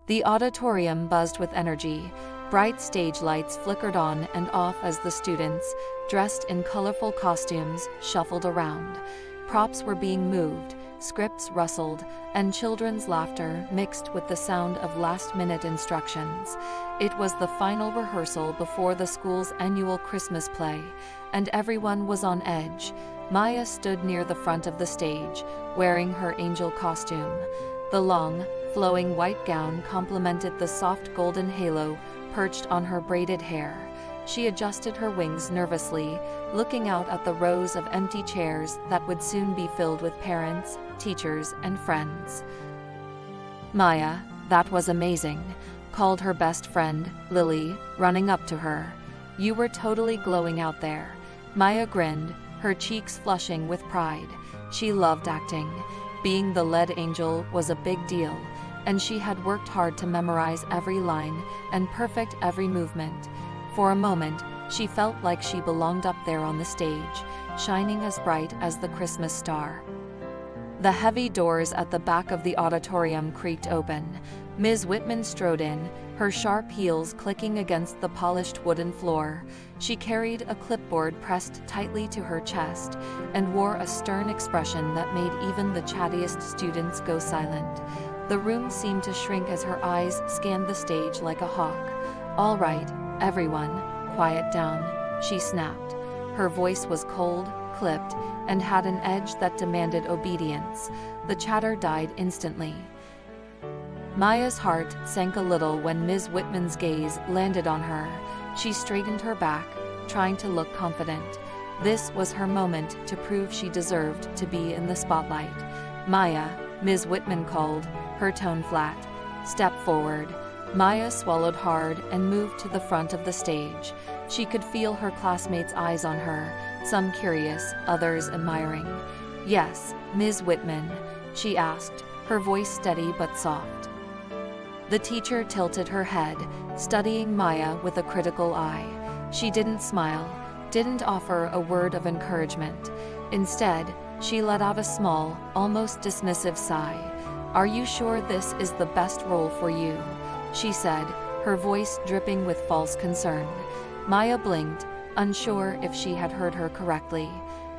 The auditorium buzzed with energy. Bright stage lights flickered on and off as the students, dressed in colorful costumes, shuffled around. Props were being moved, scripts rustled, and children's laughter mixed with the sound of last-minute instructions. It was the final rehearsal before the school's annual Christmas play, and everyone was on edge. Maya stood near the front of the stage, wearing her angel costume. The long, flowing white gown complemented the soft golden halo perched on her braided hair. She adjusted her wings nervously, looking out at the rows of empty chairs that would soon be filled with parents, teachers, and friends. "Maya, that was amazing," called her best friend, Lily, running up to her. "You were totally glowing out there." Maya grinned, her cheeks flushing with pride. She loved acting. Being the lead angel was a big deal, and she had worked hard to memorize every line and perfect every movement. For a moment, she felt like she belonged up there on the stage, shining as bright as the Christmas star. The heavy doors at the back of the auditorium creaked open. Ms. Whitman strode in, her sharp heels clicking against the polished wooden floor. She carried a clipboard pressed tightly to her chest and wore a stern expression that made even the chattiest students go silent. The room seemed to shrink as her eyes scanned the stage like a hawk. "All right, everyone, quiet down," she snapped. Her voice was cold, clipped, and had an edge that demanded obedience. The chatter died instantly. Maya's heart sank a little when Ms. Whitman's gaze landed on her. She straightened her back, trying to look confident. This was her moment to prove she deserved to be in the spotlight. "Maya," Ms. Whitman called, her tone flat. "Step forward." Maya swallowed hard and moved to the front of the stage. She could feel her classmates' eyes on her, some curious, others admiring. "Yes, Ms. Whitman?" she asked, her voice steady but soft. The teacher tilted her head, studying Maya with a critical eye. She didn't smile, didn't offer a word of encouragement. Instead, she let out a small, almost dismissive sigh. "Are you sure this is the best role for you?" she said, her voice dripping with false concern. Maya blinked, unsure if she had heard her correctly.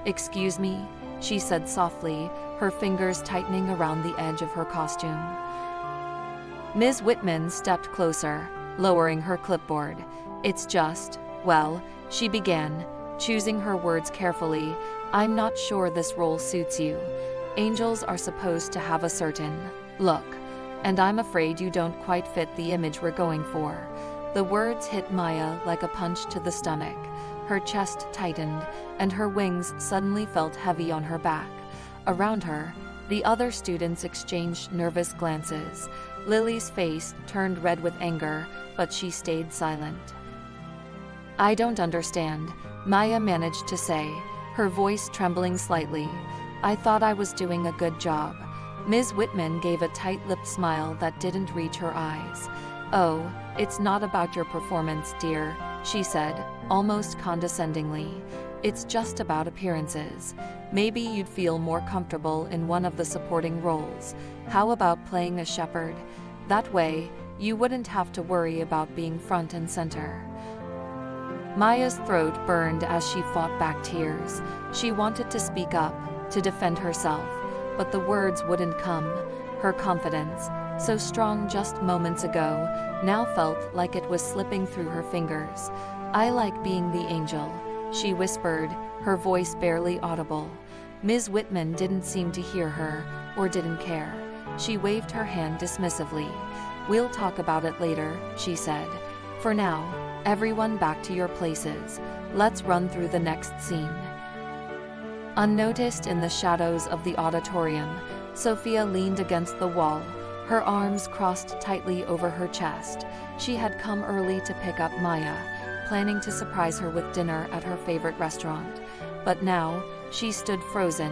"Excuse me?" she said softly, her fingers tightening around the edge of her costume. Ms. Whitman stepped closer, lowering her clipboard. "It's just, well," she began, choosing her words carefully, "I'm not sure this role suits you. Angels are supposed to have a certain look, and I'm afraid you don't quite fit the image we're going for." The words hit Maya like a punch to the stomach. Her chest tightened, and her wings suddenly felt heavy on her back. Around her, the other students exchanged nervous glances. Lily's face turned red with anger, but she stayed silent. "I don't understand," Maya managed to say, her voice trembling slightly. "I thought I was doing a good job." Ms. Whitman gave a tight-lipped smile that didn't reach her eyes. "Oh, it's not about your performance, dear," she said, almost condescendingly. "It's just about appearances. Maybe you'd feel more comfortable in one of the supporting roles. How about playing a shepherd? That way, you wouldn't have to worry about being front and center." Maya's throat burned as she fought back tears. She wanted to speak up, to defend herself, but the words wouldn't come. Her confidence, so strong just moments ago, now felt like it was slipping through her fingers. "I like being the angel," she whispered, her voice barely audible. Ms. Whitman didn't seem to hear her, or didn't care. She waved her hand dismissively. "We'll talk about it later," she said. "For now, everyone back to your places. Let's run through the next scene." Unnoticed in the shadows of the auditorium, Sophia leaned against the wall, her arms crossed tightly over her chest. She had come early to pick up Maya, planning to surprise her with dinner at her favorite restaurant. But now, she stood frozen,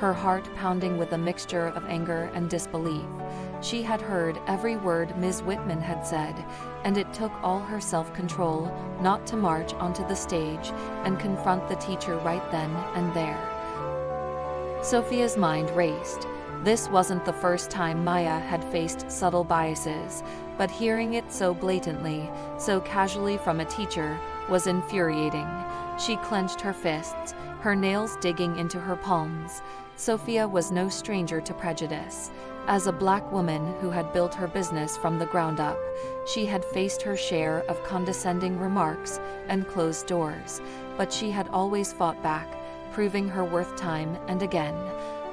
her heart pounding with a mixture of anger and disbelief. She had heard every word Ms. Whitman had said, and it took all her self-control not to march onto the stage and confront the teacher right then and there. Sophia's mind raced. This wasn't the first time Maya had faced subtle biases, but hearing it so blatantly, so casually from a teacher, was infuriating. She clenched her fists, her nails digging into her palms. Sophia was no stranger to prejudice. As a black woman who had built her business from the ground up, she had faced her share of condescending remarks and closed doors, but she had always fought back, proving her worth time and again.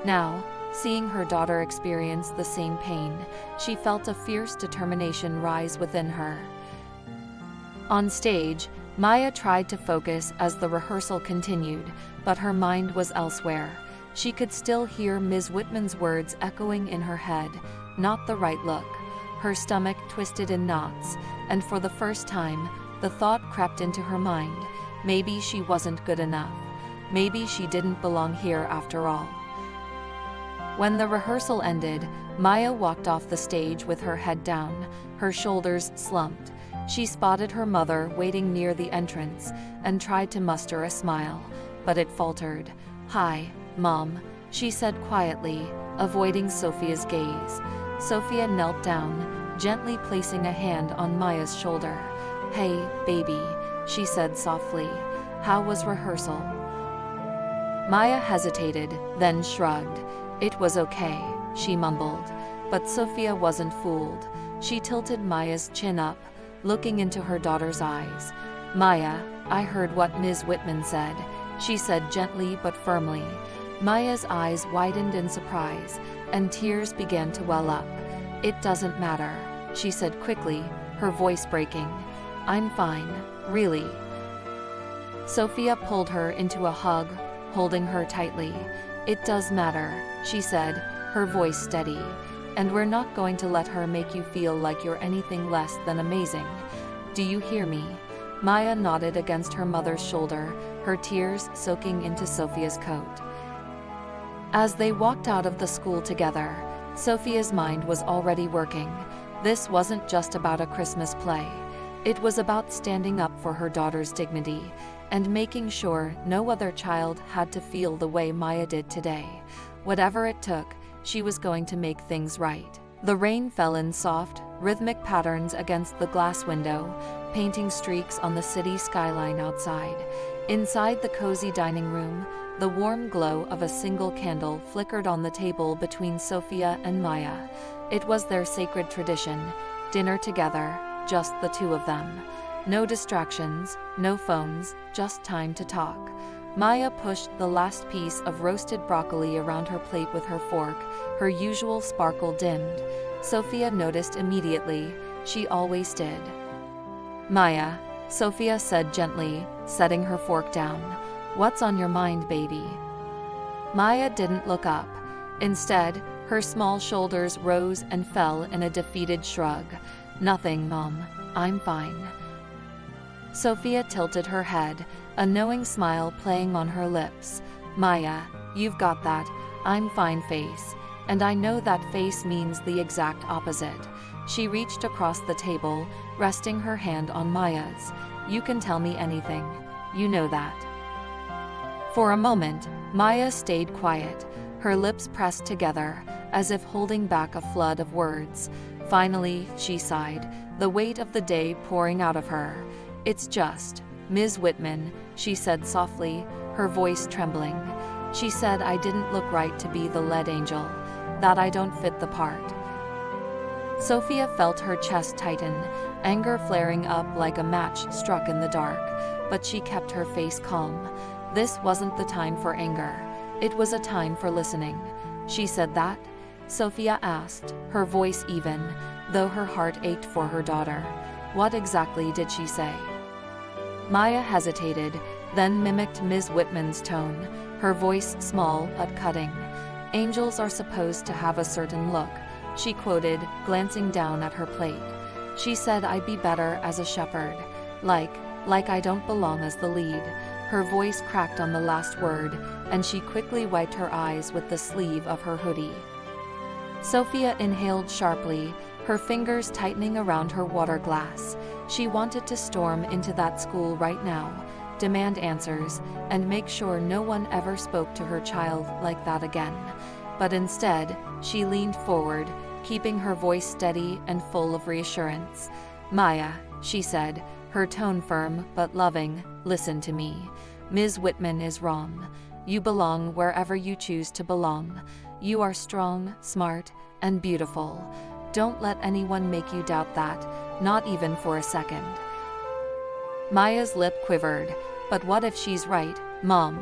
Now, seeing her daughter experience the same pain, she felt a fierce determination rise within her. On stage, Maya tried to focus as the rehearsal continued, but her mind was elsewhere. She could still hear Ms. Whitman's words echoing in her head, "Not the right look." Her stomach twisted in knots, and for the first time, the thought crept into her mind, maybe she wasn't good enough. Maybe she didn't belong here after all. When the rehearsal ended, Maya walked off the stage with her head down, her shoulders slumped. She spotted her mother waiting near the entrance and tried to muster a smile, but it faltered. "Hi, Mom," she said quietly, avoiding Sophia's gaze. Sophia knelt down, gently placing a hand on Maya's shoulder. "Hey, baby," she said softly. "How was rehearsal?" Maya hesitated, then shrugged. "It was okay," she mumbled. But Sophia wasn't fooled. She tilted Maya's chin up, looking into her daughter's eyes. "Maya, I heard what Ms. Whitman said," she said gently but firmly. Maya's eyes widened in surprise, and tears began to well up. "It doesn't matter," she said quickly, her voice breaking. "I'm fine, really." Sophia pulled her into a hug, holding her tightly. "It does matter," she said, her voice steady. "And we're not going to let her make you feel like you're anything less than amazing. Do you hear me?" Maya nodded against her mother's shoulder, her tears soaking into Sophia's coat. As they walked out of the school together, Sophia's mind was already working. This wasn't just about a Christmas play. It was about standing up for her daughter's dignity and making sure no other child had to feel the way Maya did today. Whatever it took, she was going to make things right. The rain fell in soft, rhythmic patterns against the glass window, painting streaks on the city skyline outside. Inside the cozy dining room, the warm glow of a single candle flickered on the table between Sophia and Maya. It was their sacred tradition, dinner together, just the two of them. No distractions, no phones, just time to talk. Maya pushed the last piece of roasted broccoli around her plate with her fork, her usual sparkle dimmed. Sophia noticed immediately. She always did. "Maya," Sophia said gently, setting her fork down. "What's on your mind, baby?" Maya didn't look up. Instead, her small shoulders rose and fell in a defeated shrug. "Nothing, Mom. I'm fine." Sophia tilted her head, a knowing smile playing on her lips. "Maya, you've got that 'I'm fine' face, and I know that face means the exact opposite." She reached across the table, resting her hand on Maya's. "You can tell me anything. You know that." For a moment, Maya stayed quiet, her lips pressed together, as if holding back a flood of words. Finally, she sighed, the weight of the day pouring out of her. "It's just, Ms. Whitman," she said softly, her voice trembling. "She said I didn't look right to be the lead angel, that I don't fit the part." Sophia felt her chest tighten, anger flaring up like a match struck in the dark, but she kept her face calm. This wasn't the time for anger. It was a time for listening. "She said that?" Sophia asked, her voice even, though her heart ached for her daughter. "What exactly did she say?" Maya hesitated, then mimicked Ms. Whitman's tone, her voice small but cutting. "Angels are supposed to have a certain look," she quoted, glancing down at her plate. "She said I'd be better as a shepherd. Like I don't belong as the lead." Her voice cracked on the last word, and she quickly wiped her eyes with the sleeve of her hoodie. Sophia inhaled sharply, her fingers tightening around her water glass. She wanted to storm into that school right now, demand answers, and make sure no one ever spoke to her child like that again. but instead, she leaned forward, keeping her voice steady and full of reassurance. "Maya," she said, her tone firm but loving, "listen to me. Ms. Whitman is wrong. You belong wherever you choose to belong. You are strong, smart, and beautiful. Don't let anyone make you doubt that, not even for a second." Maya's lip quivered. "But what if she's right, Mom?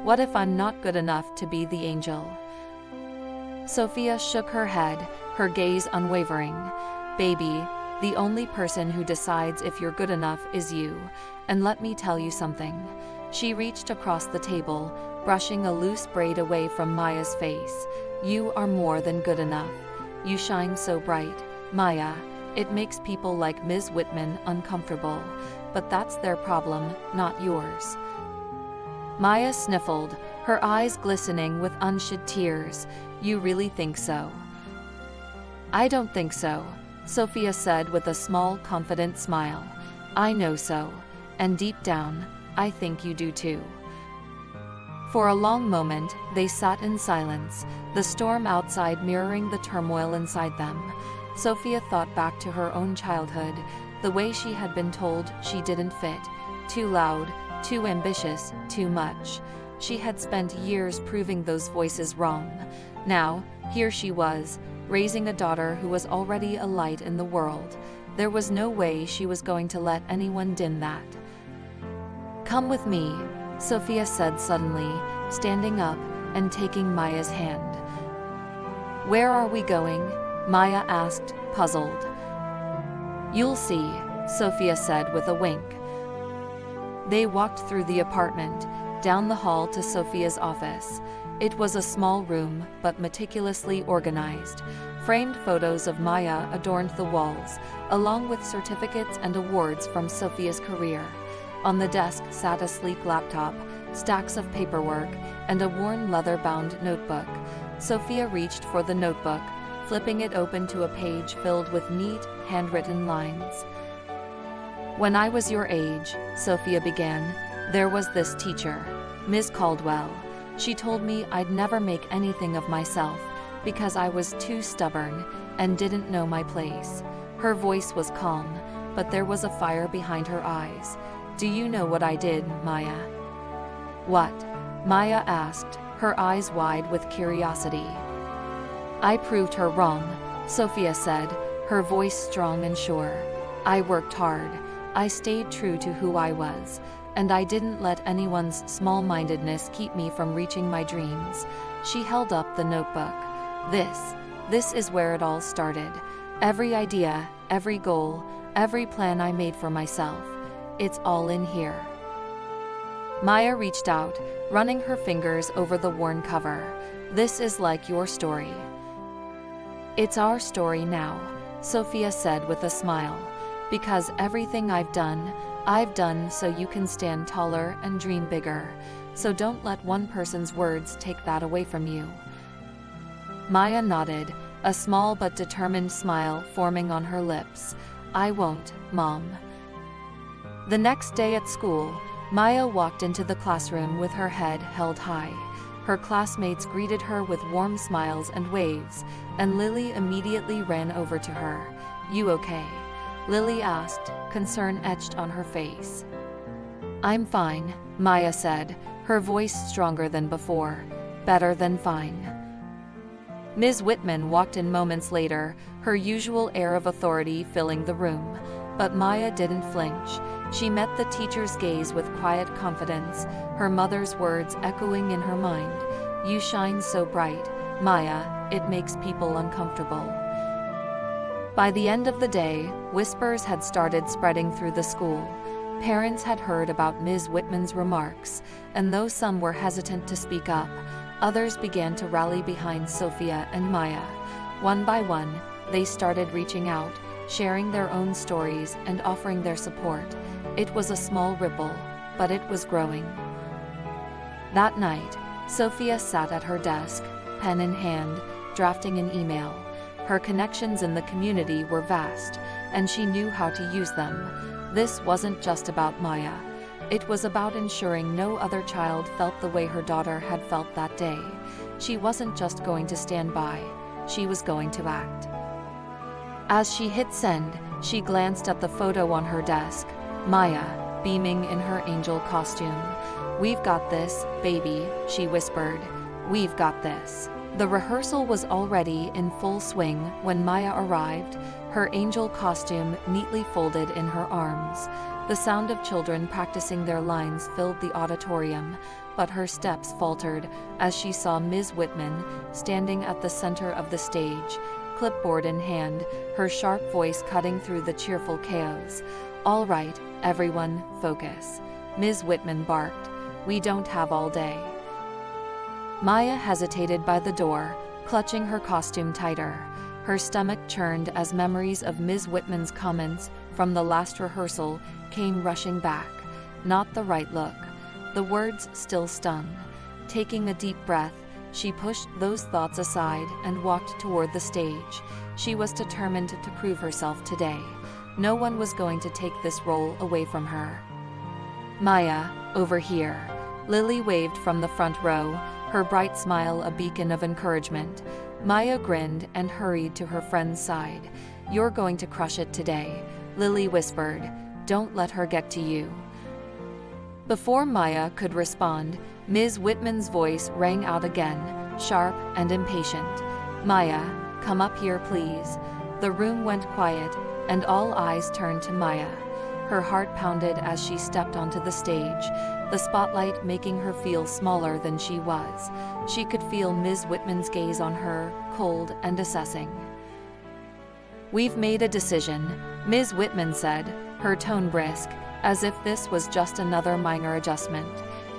What if I'm not good enough to be the angel?" Sophia shook her head, her gaze unwavering. "Baby, the only person who decides if you're good enough is you. And let me tell you something." She reached across the table, brushing a loose braid away from Maya's face. "You are more than good enough. You shine so bright, Maya. It makes people like Ms. Whitman uncomfortable. But that's their problem, not yours." Maya sniffled, her eyes glistening with unshed tears. "You really think so?" "I don't think so," Sophia said with a small, confident smile. "I know so. And deep down, I think you do too." For a long moment, they sat in silence, the storm outside mirroring the turmoil inside them. Sophia thought back to her own childhood, the way she had been told she didn't fit, too loud, too ambitious, too much. She had spent years proving those voices wrong. Now, here she was, raising a daughter who was already a light in the world. There was no way she was going to let anyone dim that. "Come with me," Sophia said suddenly, standing up and taking Maya's hand. "Where are we going?" Maya asked, puzzled. "You'll see," Sophia said with a wink. They walked through the apartment, down the hall to Sophia's office. It was a small room, but meticulously organized. Framed photos of Maya adorned the walls, along with certificates and awards from Sophia's career. On the desk sat a sleek laptop, stacks of paperwork, and a worn leather-bound notebook. Sophia reached for the notebook, flipping it open to a page filled with neat, handwritten lines. "When I was your age," Sophia began, "there was this teacher, Ms. Caldwell. She told me I'd never make anything of myself because I was too stubborn and didn't know my place." Her voice was calm, but there was a fire behind her eyes. "Do you know what I did, Maya?" "What?" Maya asked, her eyes wide with curiosity. "I proved her wrong," Sophia said, her voice strong and sure. "I worked hard. I stayed true to who I was, and I didn't let anyone's small-mindedness keep me from reaching my dreams." She held up the notebook. This is where it all started. Every idea, every goal, every plan I made for myself. It's all in here." Maya reached out, running her fingers over the worn cover. "This is like your story." "It's our story now," Sophia said with a smile. "Because everything I've done so you can stand taller and dream bigger. So don't let one person's words take that away from you." Maya nodded, a small but determined smile forming on her lips. "I won't, Mom." The next day at school, Maya walked into the classroom with her head held high. Her classmates greeted her with warm smiles and waves, and Lily immediately ran over to her. "You okay?" Lily asked, concern etched on her face. "I'm fine," Maya said, her voice stronger than before. "Better than fine." Ms. Whitman walked in moments later, her usual air of authority filling the room. But Maya didn't flinch. She met the teacher's gaze with quiet confidence, her mother's words echoing in her mind. "You shine so bright, Maya, it makes people uncomfortable." By the end of the day, whispers had started spreading through the school. Parents had heard about Ms. Whitman's remarks, and though some were hesitant to speak up, others began to rally behind Sophia and Maya. One by one, they started reaching out, sharing their own stories and offering their support. It was a small ripple, but it was growing. That night, Sophia sat at her desk, pen in hand, drafting an email. Her connections in the community were vast, and she knew how to use them. This wasn't just about Maya. It was about ensuring no other child felt the way her daughter had felt that day. She wasn't just going to stand by, she was going to act. As she hit send, she glanced at the photo on her desk. Maya, beaming in her angel costume. "We've got this, baby," she whispered. "We've got this." The rehearsal was already in full swing when Maya arrived, her angel costume neatly folded in her arms. The sound of children practicing their lines filled the auditorium, but her steps faltered as she saw Ms. Whitman standing at the center of the stage, clipboard in hand, her sharp voice cutting through the cheerful chaos. "All right, everyone, focus," Ms. Whitman barked. "We don't have all day." Maya hesitated by the door, clutching her costume tighter. Her stomach churned as memories of Ms. Whitman's comments from the last rehearsal came rushing back. Not the right look. The words still stung. Taking a deep breath, she pushed those thoughts aside and walked toward the stage. She was determined to prove herself today. No one was going to take this role away from her. "Maya, over here." Lily waved from the front row, her bright smile a beacon of encouragement. Maya grinned and hurried to her friend's side. "You're going to crush it today," Lily whispered. "Don't let her get to you." Before Maya could respond, Ms. Whitman's voice rang out again, sharp and impatient. "Maya, come up here, please." The room went quiet, and all eyes turned to Maya. Her heart pounded as she stepped onto the stage, the spotlight making her feel smaller than she was. She could feel Ms. Whitman's gaze on her, cold and assessing. "We've made a decision," Ms. Whitman said, her tone brisk, as if this was just another minor adjustment.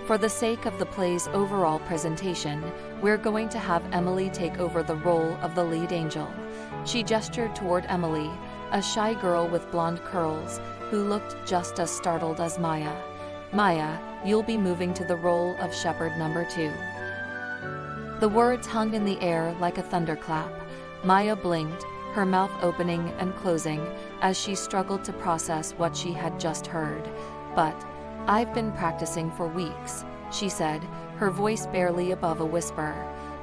"For the sake of the play's overall presentation, we're going to have Emily take over the role of the lead angel." She gestured toward Emily, a shy girl with blonde curls, who looked just as startled as Maya. "Maya, you'll be moving to the role of Shepherd number 2. The words hung in the air like a thunderclap. Maya blinked, her mouth opening and closing, as she struggled to process what she had just heard. "But I've been practicing for weeks," she said, her voice barely above a whisper.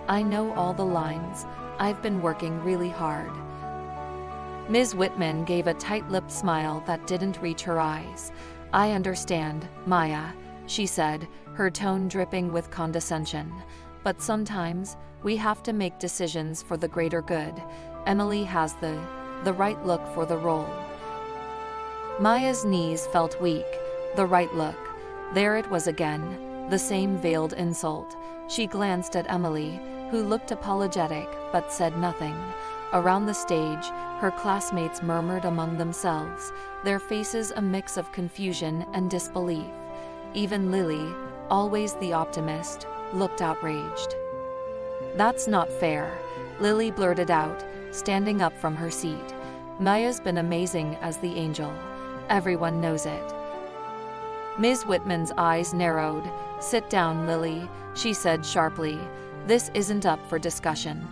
"I know all the lines. I've been working really hard." Ms. Whitman gave a tight-lipped smile that didn't reach her eyes. "I understand, Maya," she said, her tone dripping with condescension. "But sometimes, we have to make decisions for the greater good. Emily has the right look for the role." Maya's knees felt weak. The right look. There it was again, the same veiled insult. She glanced at Emily, who looked apologetic but said nothing. Around the stage, her classmates murmured among themselves, their faces a mix of confusion and disbelief. Even Lily, always the optimist, looked outraged. "That's not fair," Lily blurted out, standing up from her seat. "Maya's been amazing as the angel. Everyone knows it." Ms. Whitman's eyes narrowed. "Sit down, Lily," she said sharply. "This isn't up for discussion."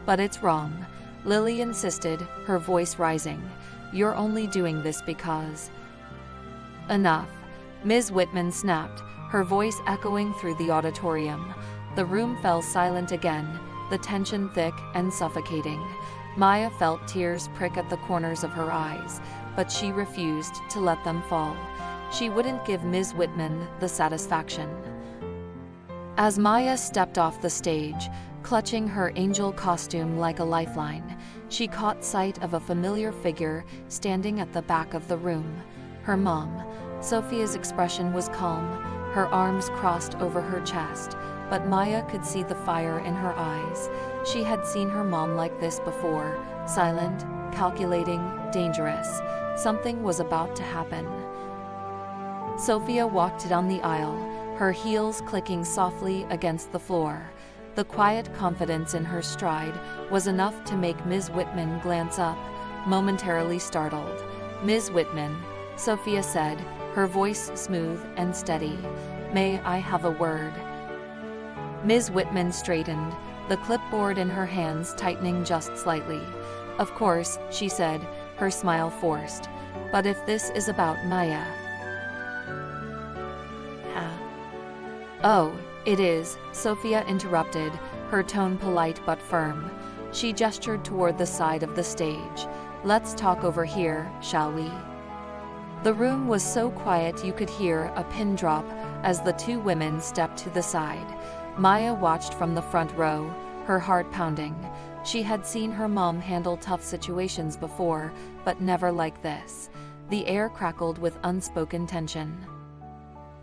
"But it's wrong," Lily insisted, her voice rising. "You're only doing this because—" "Enough," Ms. Whitman snapped, her voice echoing through the auditorium. The room fell silent again, the tension thick and suffocating. Maya felt tears prick at the corners of her eyes, but she refused to let them fall. She wouldn't give Ms. Whitman the satisfaction. As Maya stepped off the stage, clutching her angel costume like a lifeline, she caught sight of a familiar figure standing at the back of the room. Her mom. Sophia's expression was calm, her arms crossed over her chest, but Maya could see the fire in her eyes. She had seen her mom like this before, silent, calculating, dangerous. Something was about to happen. Sophia walked down the aisle, her heels clicking softly against the floor. The quiet confidence in her stride was enough to make Ms. Whitman glance up, momentarily startled. "Ms. Whitman," Sophia said, her voice smooth and steady. "May I have a word?" Ms. Whitman straightened, the clipboard in her hands tightening just slightly. "Of course," she said, her smile forced. "But if this is about Maya—" "Oh, It is, Sophia interrupted, her tone polite but firm. She gestured toward the side of the stage. Let's talk over here, shall we? The room was so quiet you could hear a pin drop as the two women stepped to the side. Maya watched from the front row, her heart pounding. She had seen her mom handle tough situations before, but never like this. The air crackled with unspoken tension.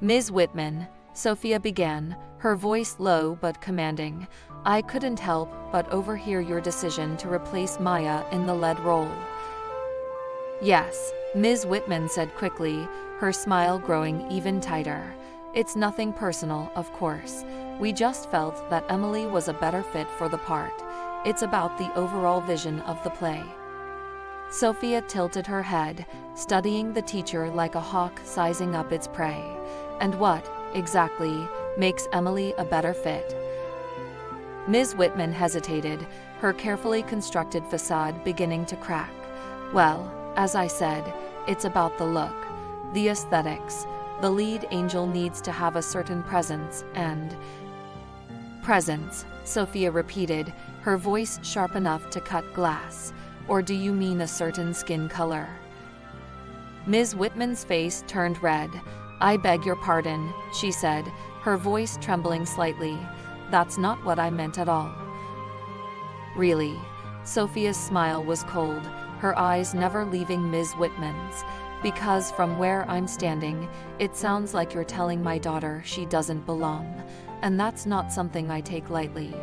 Ms. Whitman, Sophia began, her voice low but commanding. I couldn't help but overhear your decision to replace Maya in the lead role. Yes, Ms. Whitman said quickly, her smile growing even tighter. It's nothing personal, of course. We just felt that Emily was a better fit for the part. It's about the overall vision of the play. Sophia tilted her head, studying the teacher like a hawk sizing up its prey. And what, exactly, makes Emily a better fit? Ms. Whitman hesitated, her carefully constructed facade beginning to crack. Well, as I said, it's about the look, the aesthetics. The lead angel needs to have a certain presence and... Presence, Sophia repeated, her voice sharp enough to cut glass. Or do you mean a certain skin color? Ms. Whitman's face turned red. I beg your pardon, she said, her voice trembling slightly. That's not what I meant at all. Really? Sophia's smile was cold, her eyes never leaving Ms. Whitman's. Because from where I'm standing, it sounds like you're telling my daughter she doesn't belong. And that's not something I take lightly.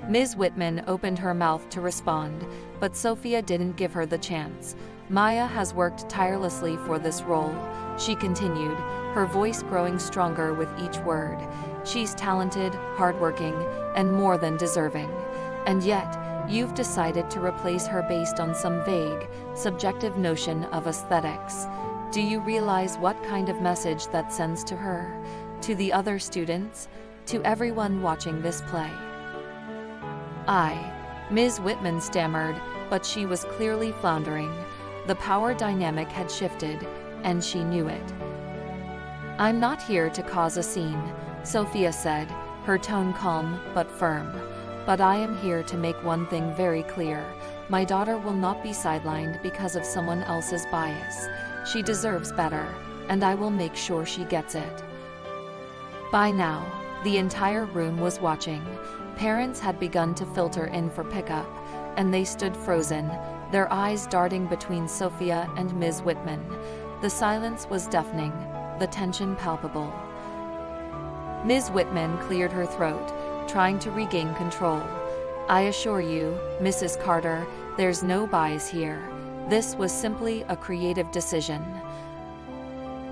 Ms. Whitman opened her mouth to respond, but Sophia didn't give her the chance. Maya has worked tirelessly for this role, she continued, her voice growing stronger with each word. She's talented, hardworking, and more than deserving. And yet, you've decided to replace her based on some vague, subjective notion of aesthetics. Do you realize what kind of message that sends to her? To the other students? To everyone watching this play? Ms. Whitman stammered, but she was clearly floundering. The power dynamic had shifted, and she knew it. I'm not here to cause a scene, Sophia said, her tone calm but firm. But I am here to make one thing very clear. My daughter will not be sidelined because of someone else's bias. She deserves better, and I will make sure she gets it. By now, the entire room was watching. Parents had begun to filter in for pickup, and they stood frozen, their eyes darting between Sophia and Ms. Whitman. The silence was deafening, the tension palpable. Ms. Whitman cleared her throat, trying to regain control. I assure you, Mrs. Carter, there's no bias here. This was simply a creative decision.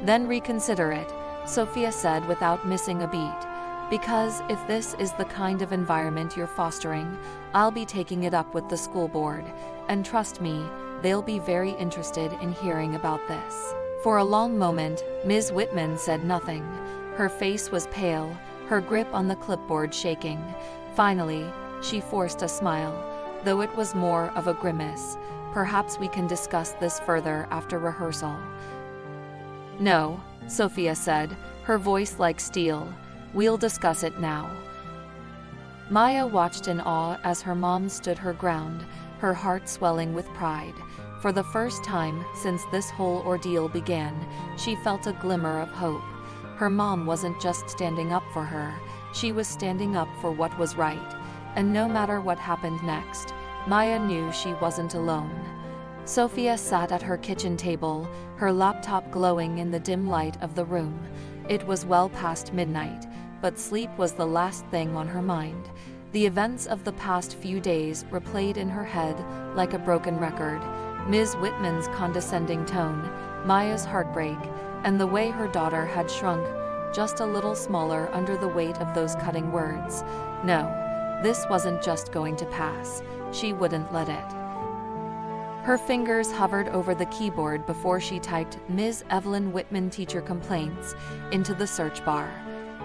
Then reconsider it, Sophia said without missing a beat. Because if this is the kind of environment you're fostering, I'll be taking it up with the school board. And trust me, they'll be very interested in hearing about this. For a long moment, Ms. Whitman said nothing. Her face was pale, her grip on the clipboard shaking. Finally, she forced a smile, though it was more of a grimace. Perhaps we can discuss this further after rehearsal. No, Sophia said, her voice like steel. We'll discuss it now. Maya watched in awe as her mom stood her ground, her heart swelling with pride. For the first time since this whole ordeal began, she felt a glimmer of hope. Her mom wasn't just standing up for her, she was standing up for what was right. And no matter what happened next, Maya knew she wasn't alone. Sophia sat at her kitchen table, her laptop glowing in the dim light of the room. It was well past midnight, but sleep was the last thing on her mind. The events of the past few days replayed in her head like a broken record. Ms. Whitman's condescending tone, Maya's heartbreak, and the way her daughter had shrunk just a little smaller under the weight of those cutting words. No, this wasn't just going to pass. She wouldn't let it. Her fingers hovered over the keyboard before she typed Ms. Evelyn Whitman teacher complaints into the search bar.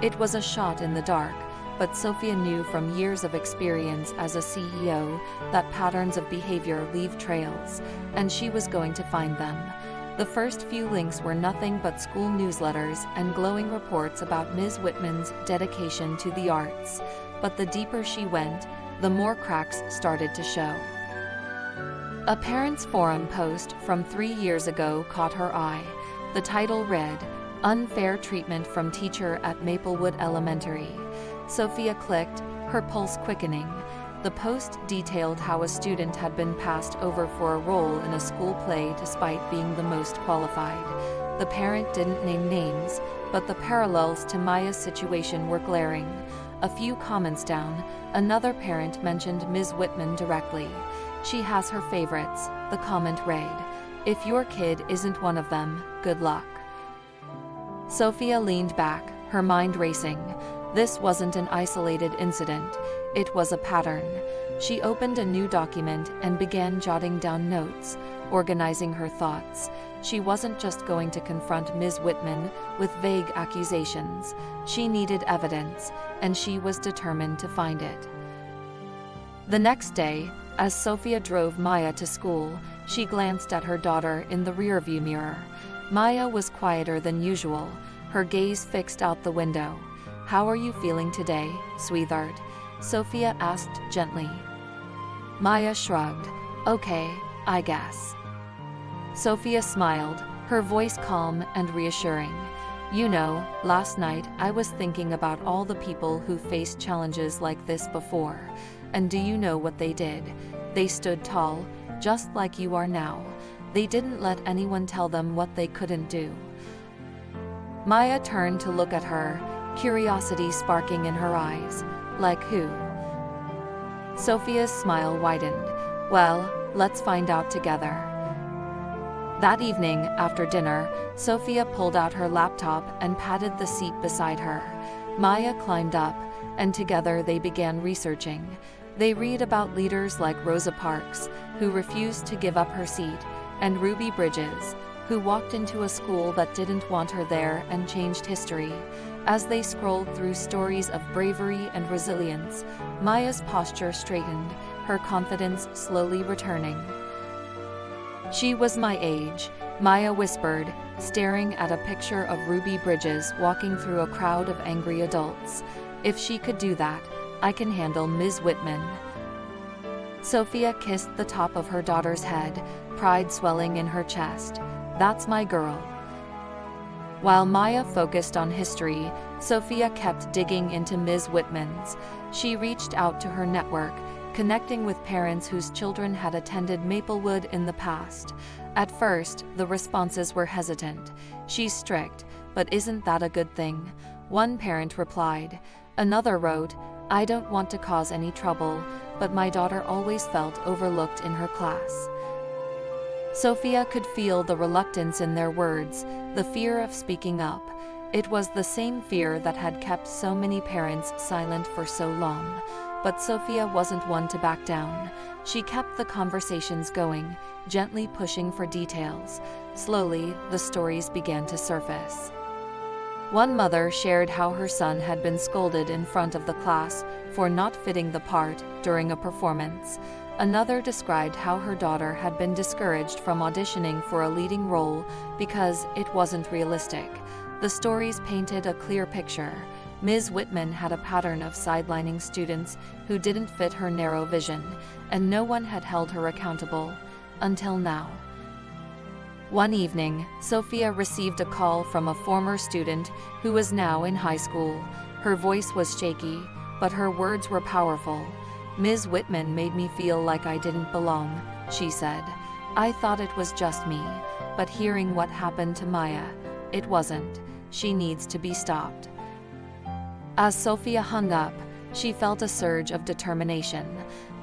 It was a shot in the dark, but Sophia knew from years of experience as a CEO that patterns of behavior leave trails, and she was going to find them. The first few links were nothing but school newsletters and glowing reports about Ms. Whitman's dedication to the arts. But the deeper she went, the more cracks started to show. A Parents Forum post from 3 years ago caught her eye. The title read, "Unfair Treatment from Teacher at Maplewood Elementary." Sophia clicked, her pulse quickening. The post detailed how a student had been passed over for a role in a school play despite being the most qualified. The parent didn't name names, but the parallels to Maya's situation were glaring. A few comments down, another parent mentioned Ms. Whitman directly. "She has her favorites," the comment read. "If your kid isn't one of them, good luck." Sophia leaned back, her mind racing. This wasn't an isolated incident, it was a pattern. She opened a new document and began jotting down notes, organizing her thoughts. She wasn't just going to confront Ms. Whitman with vague accusations. She needed evidence, and she was determined to find it. The next day, as Sophia drove Maya to school, she glanced at her daughter in the rearview mirror. Maya was quieter than usual, her gaze fixed out the window. "How are you feeling today, sweetheart?" Sophia asked gently. Maya shrugged. "Okay, I guess." Sophia smiled, her voice calm and reassuring. "You know, last night I was thinking about all the people who faced challenges like this before. And do you know what they did? They stood tall, just like you are now. They didn't let anyone tell them what they couldn't do." Maya turned to look at her, curiosity sparking in her eyes. "Like who?" Sophia's smile widened. "Well, let's find out together." That evening, after dinner, Sophia pulled out her laptop and patted the seat beside her. Maya climbed up, and together they began researching. They read about leaders like Rosa Parks, who refused to give up her seat, and Ruby Bridges, who walked into a school that didn't want her there and changed history. As they scrolled through stories of bravery and resilience, Maya's posture straightened, her confidence slowly returning. "She was my age," Maya whispered, staring at a picture of Ruby Bridges walking through a crowd of angry adults. "If she could do that, I can handle Ms. Whitman." Sophia kissed the top of her daughter's head, pride swelling in her chest. "That's my girl." While Maya focused on history, Sophia kept digging into Ms. Whitman's. She reached out to her network, connecting with parents whose children had attended Maplewood in the past. At first, the responses were hesitant. "She's strict, but isn't that a good thing?" One parent replied. Another wrote, "I don't want to cause any trouble, but my daughter always felt overlooked in her class." Sophia could feel the reluctance in their words, the fear of speaking up. It was the same fear that had kept so many parents silent for so long. But Sophia wasn't one to back down. She kept the conversations going, gently pushing for details. Slowly, the stories began to surface. One mother shared how her son had been scolded in front of the class for not fitting the part during a performance. Another described how her daughter had been discouraged from auditioning for a leading role because it wasn't realistic. The stories painted a clear picture. Ms. Whitman had a pattern of sidelining students who didn't fit her narrow vision, and no one had held her accountable. Until now. One evening, Sophia received a call from a former student who was now in high school. Her voice was shaky, but her words were powerful. "Ms. Whitman made me feel like I didn't belong," she said. "I thought it was just me, but hearing what happened to Maya, it wasn't. She needs to be stopped." As Sophia hung up, she felt a surge of determination.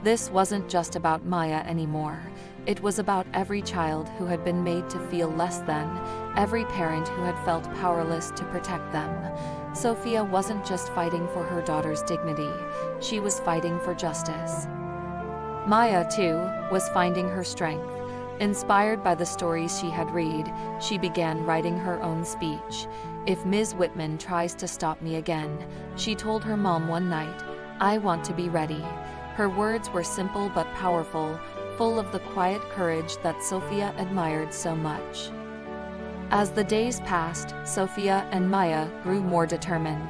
This wasn't just about Maya anymore. It was about every child who had been made to feel less than, every parent who had felt powerless to protect them. Sophia wasn't just fighting for her daughter's dignity, she was fighting for justice. Maya, too, was finding her strength. Inspired by the stories she had read, she began writing her own speech. "If Ms. Whitman tries to stop me again," she told her mom one night, "I want to be ready." Her words were simple but powerful, full of the quiet courage that Sophia admired so much. As the days passed, Sophia and Maya grew more determined.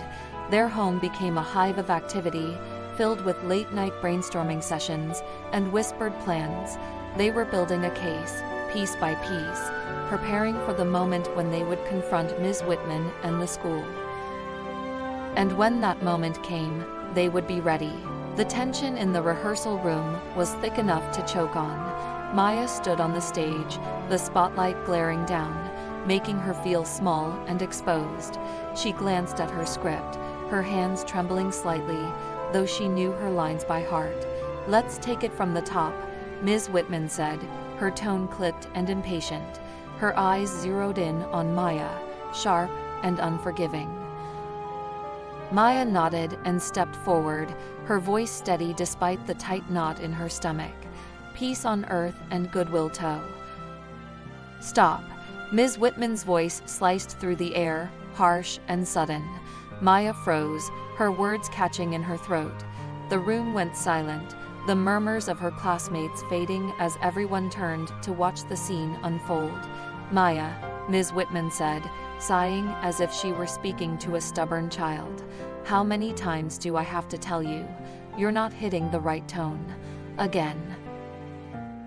Their home became a hive of activity, filled with late-night brainstorming sessions and whispered plans. They were building a case, piece by piece, preparing for the moment when they would confront Ms. Whitman and the school. And when that moment came, they would be ready. The tension in the rehearsal room was thick enough to choke on. Maya stood on the stage, the spotlight glaring down, making her feel small and exposed. She glanced at her script, her hands trembling slightly, though she knew her lines by heart. "Let's take it from the top," Ms. Whitman said, her tone clipped and impatient. Her eyes zeroed in on Maya, sharp and unforgiving. Maya nodded and stepped forward, her voice steady despite the tight knot in her stomach. "Peace on earth and goodwill to." "Stop." Ms. Whitman's voice sliced through the air, harsh and sudden. Maya froze, her words catching in her throat. The room went silent, the murmurs of her classmates fading as everyone turned to watch the scene unfold. "Maya," Ms. Whitman said, sighing as if she were speaking to a stubborn child. "How many times do I have to tell you? You're not hitting the right tone. Again."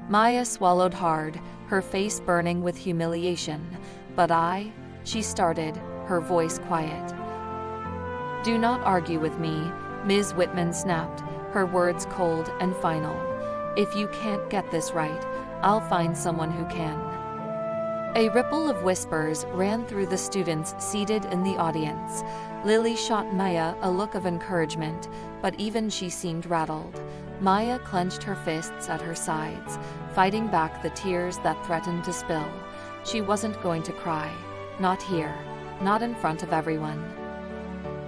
Maya swallowed hard, her face burning with humiliation. "But she started, her voice quiet. "Do not argue with me," Ms. Whitman snapped, her words cold and final. "If you can't get this right, I'll find someone who can." A ripple of whispers ran through the students seated in the audience. Lily shot Maya a look of encouragement, but even she seemed rattled. Maya clenched her fists at her sides, fighting back the tears that threatened to spill. She wasn't going to cry. Not here. Not in front of everyone.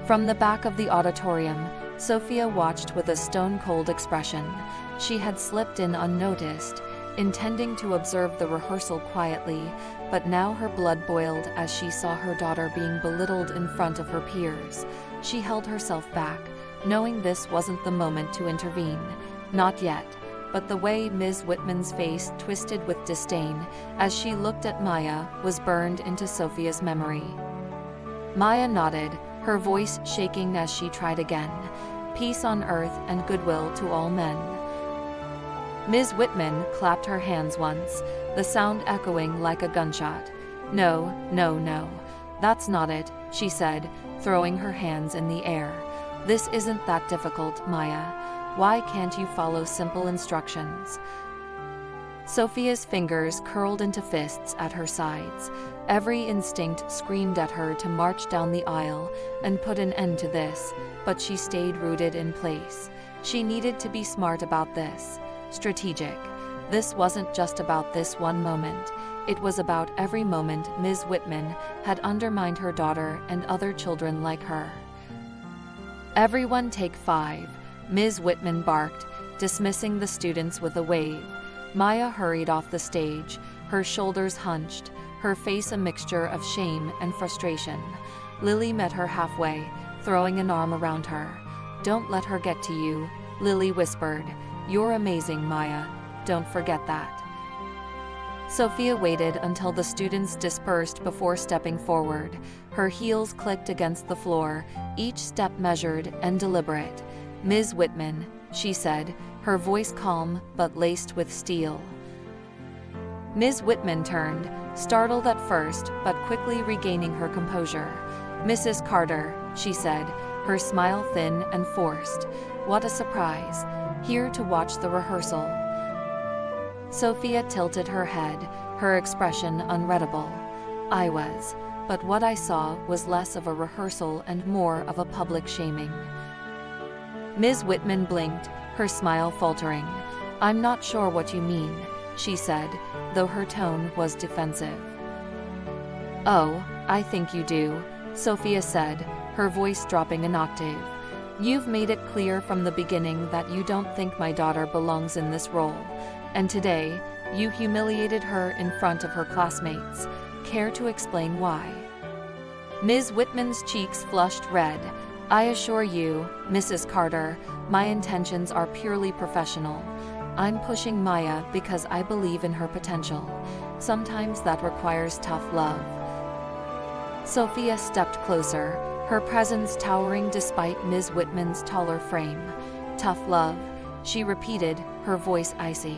From the back of the auditorium, Sophia watched with a stone-cold expression. She had slipped in unnoticed, intending to observe the rehearsal quietly, but now her blood boiled as she saw her daughter being belittled in front of her peers. She held herself back, knowing this wasn't the moment to intervene. Not yet, but the way Ms. Whitman's face twisted with disdain as she looked at Maya was burned into Sophia's memory. Maya nodded, her voice shaking as she tried again. "Peace on earth and goodwill to all men." Ms. Whitman clapped her hands once, the sound echoing like a gunshot. "No, no, no. That's not it," she said, throwing her hands in the air. "This isn't that difficult, Maya. Why can't you follow simple instructions?" Sophia's fingers curled into fists at her sides. Every instinct screamed at her to march down the aisle and put an end to this, but she stayed rooted in place. She needed to be smart about this. Strategic. This wasn't just about this one moment. It was about every moment Ms. Whitman had undermined her daughter and other children like her. "Everyone take 5, Ms. Whitman barked, dismissing the students with a wave. Maya hurried off the stage, her shoulders hunched, her face a mixture of shame and frustration. Lily met her halfway, throwing an arm around her. "Don't let her get to you," Lily whispered. "You're amazing, Maya. Don't forget that." Sophia waited until the students dispersed before stepping forward. Her heels clicked against the floor, each step measured and deliberate. "Ms. Whitman," she said, her voice calm but laced with steel. Ms. Whitman turned, startled at first but quickly regaining her composure. "Mrs. Carter," she said, her smile thin and forced. "What a surprise. Here to watch the rehearsal." Sophia tilted her head, her expression unreadable. "I was, but what I saw was less of a rehearsal and more of a public shaming." Ms. Whitman blinked, her smile faltering. "I'm not sure what you mean," she said, though her tone was defensive. "Oh, I think you do," Sophia said, her voice dropping an octave. "You've made it clear from the beginning that you don't think my daughter belongs in this role. And today, you humiliated her in front of her classmates. Care to explain why?" Ms. Whitman's cheeks flushed red. "I assure you, Mrs. Carter, my intentions are purely professional. I'm pushing Maya because I believe in her potential. Sometimes that requires tough love. Sophia stepped closer, her presence towering despite Ms. Whitman's taller frame. "Tough love," she repeated, her voice icy.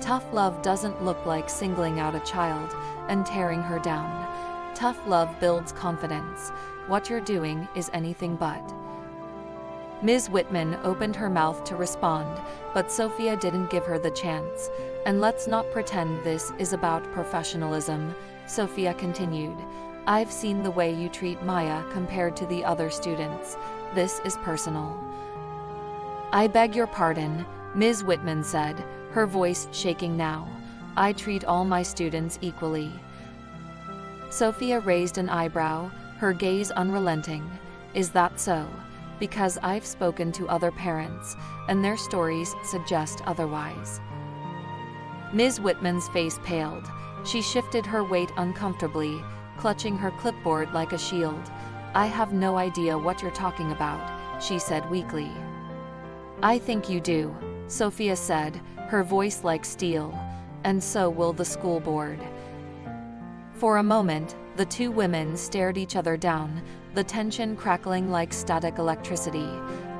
"Tough love doesn't look like singling out a child and tearing her down. Tough love builds confidence. What you're doing is anything but." Ms. Whitman opened her mouth to respond, but Sophia didn't give her the chance. "And let's not pretend this is about professionalism," Sophia continued. "I've seen the way you treat Maya compared to the other students. This is personal." "I beg your pardon," Ms. Whitman said, her voice shaking now. "I treat all my students equally." Sophia raised an eyebrow, her gaze unrelenting. "Is that so? Because I've spoken to other parents, and their stories suggest otherwise." Ms. Whitman's face paled. She shifted her weight uncomfortably, clutching her clipboard like a shield. "I have no idea what you're talking about," she said weakly. "I think you do," Sophia said, her voice like steel. "And so will the school board." For a moment, the two women stared each other down, the tension crackling like static electricity.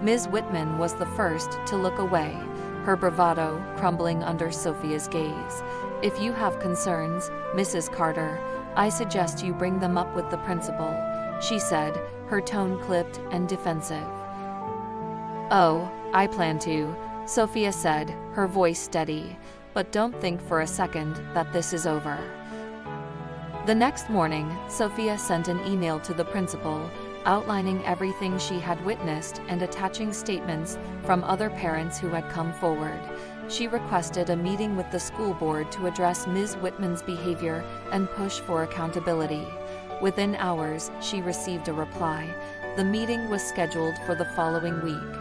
Ms. Whitman was the first to look away, her bravado crumbling under Sophia's gaze. "If you have concerns, Mrs. Carter, I suggest you bring them up with the principal," she said, her tone clipped and defensive. "Oh, I plan to," Sophia said, her voice steady. "But don't think for a second that this is over." The next morning, Sophia sent an email to the principal, outlining everything she had witnessed and attaching statements from other parents who had come forward. She requested a meeting with the school board to address Ms. Whitman's behavior and push for accountability. Within hours, she received a reply. The meeting was scheduled for the following week.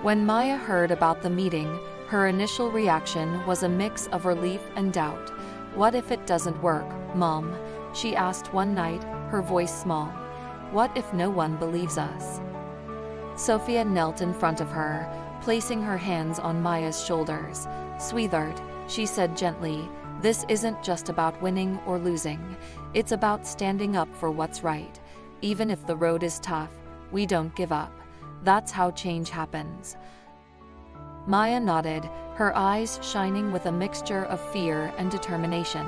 When Maya heard about the meeting, her initial reaction was a mix of relief and doubt. "What if it doesn't work, Mom?" she asked one night, her voice small. "What if no one believes us?" Sophia knelt in front of her, placing her hands on Maya's shoulders. "Sweetheart," she said gently, "this isn't just about winning or losing. It's about standing up for what's right. Even if the road is tough, we don't give up. That's how change happens." Maya nodded, her eyes shining with a mixture of fear and determination.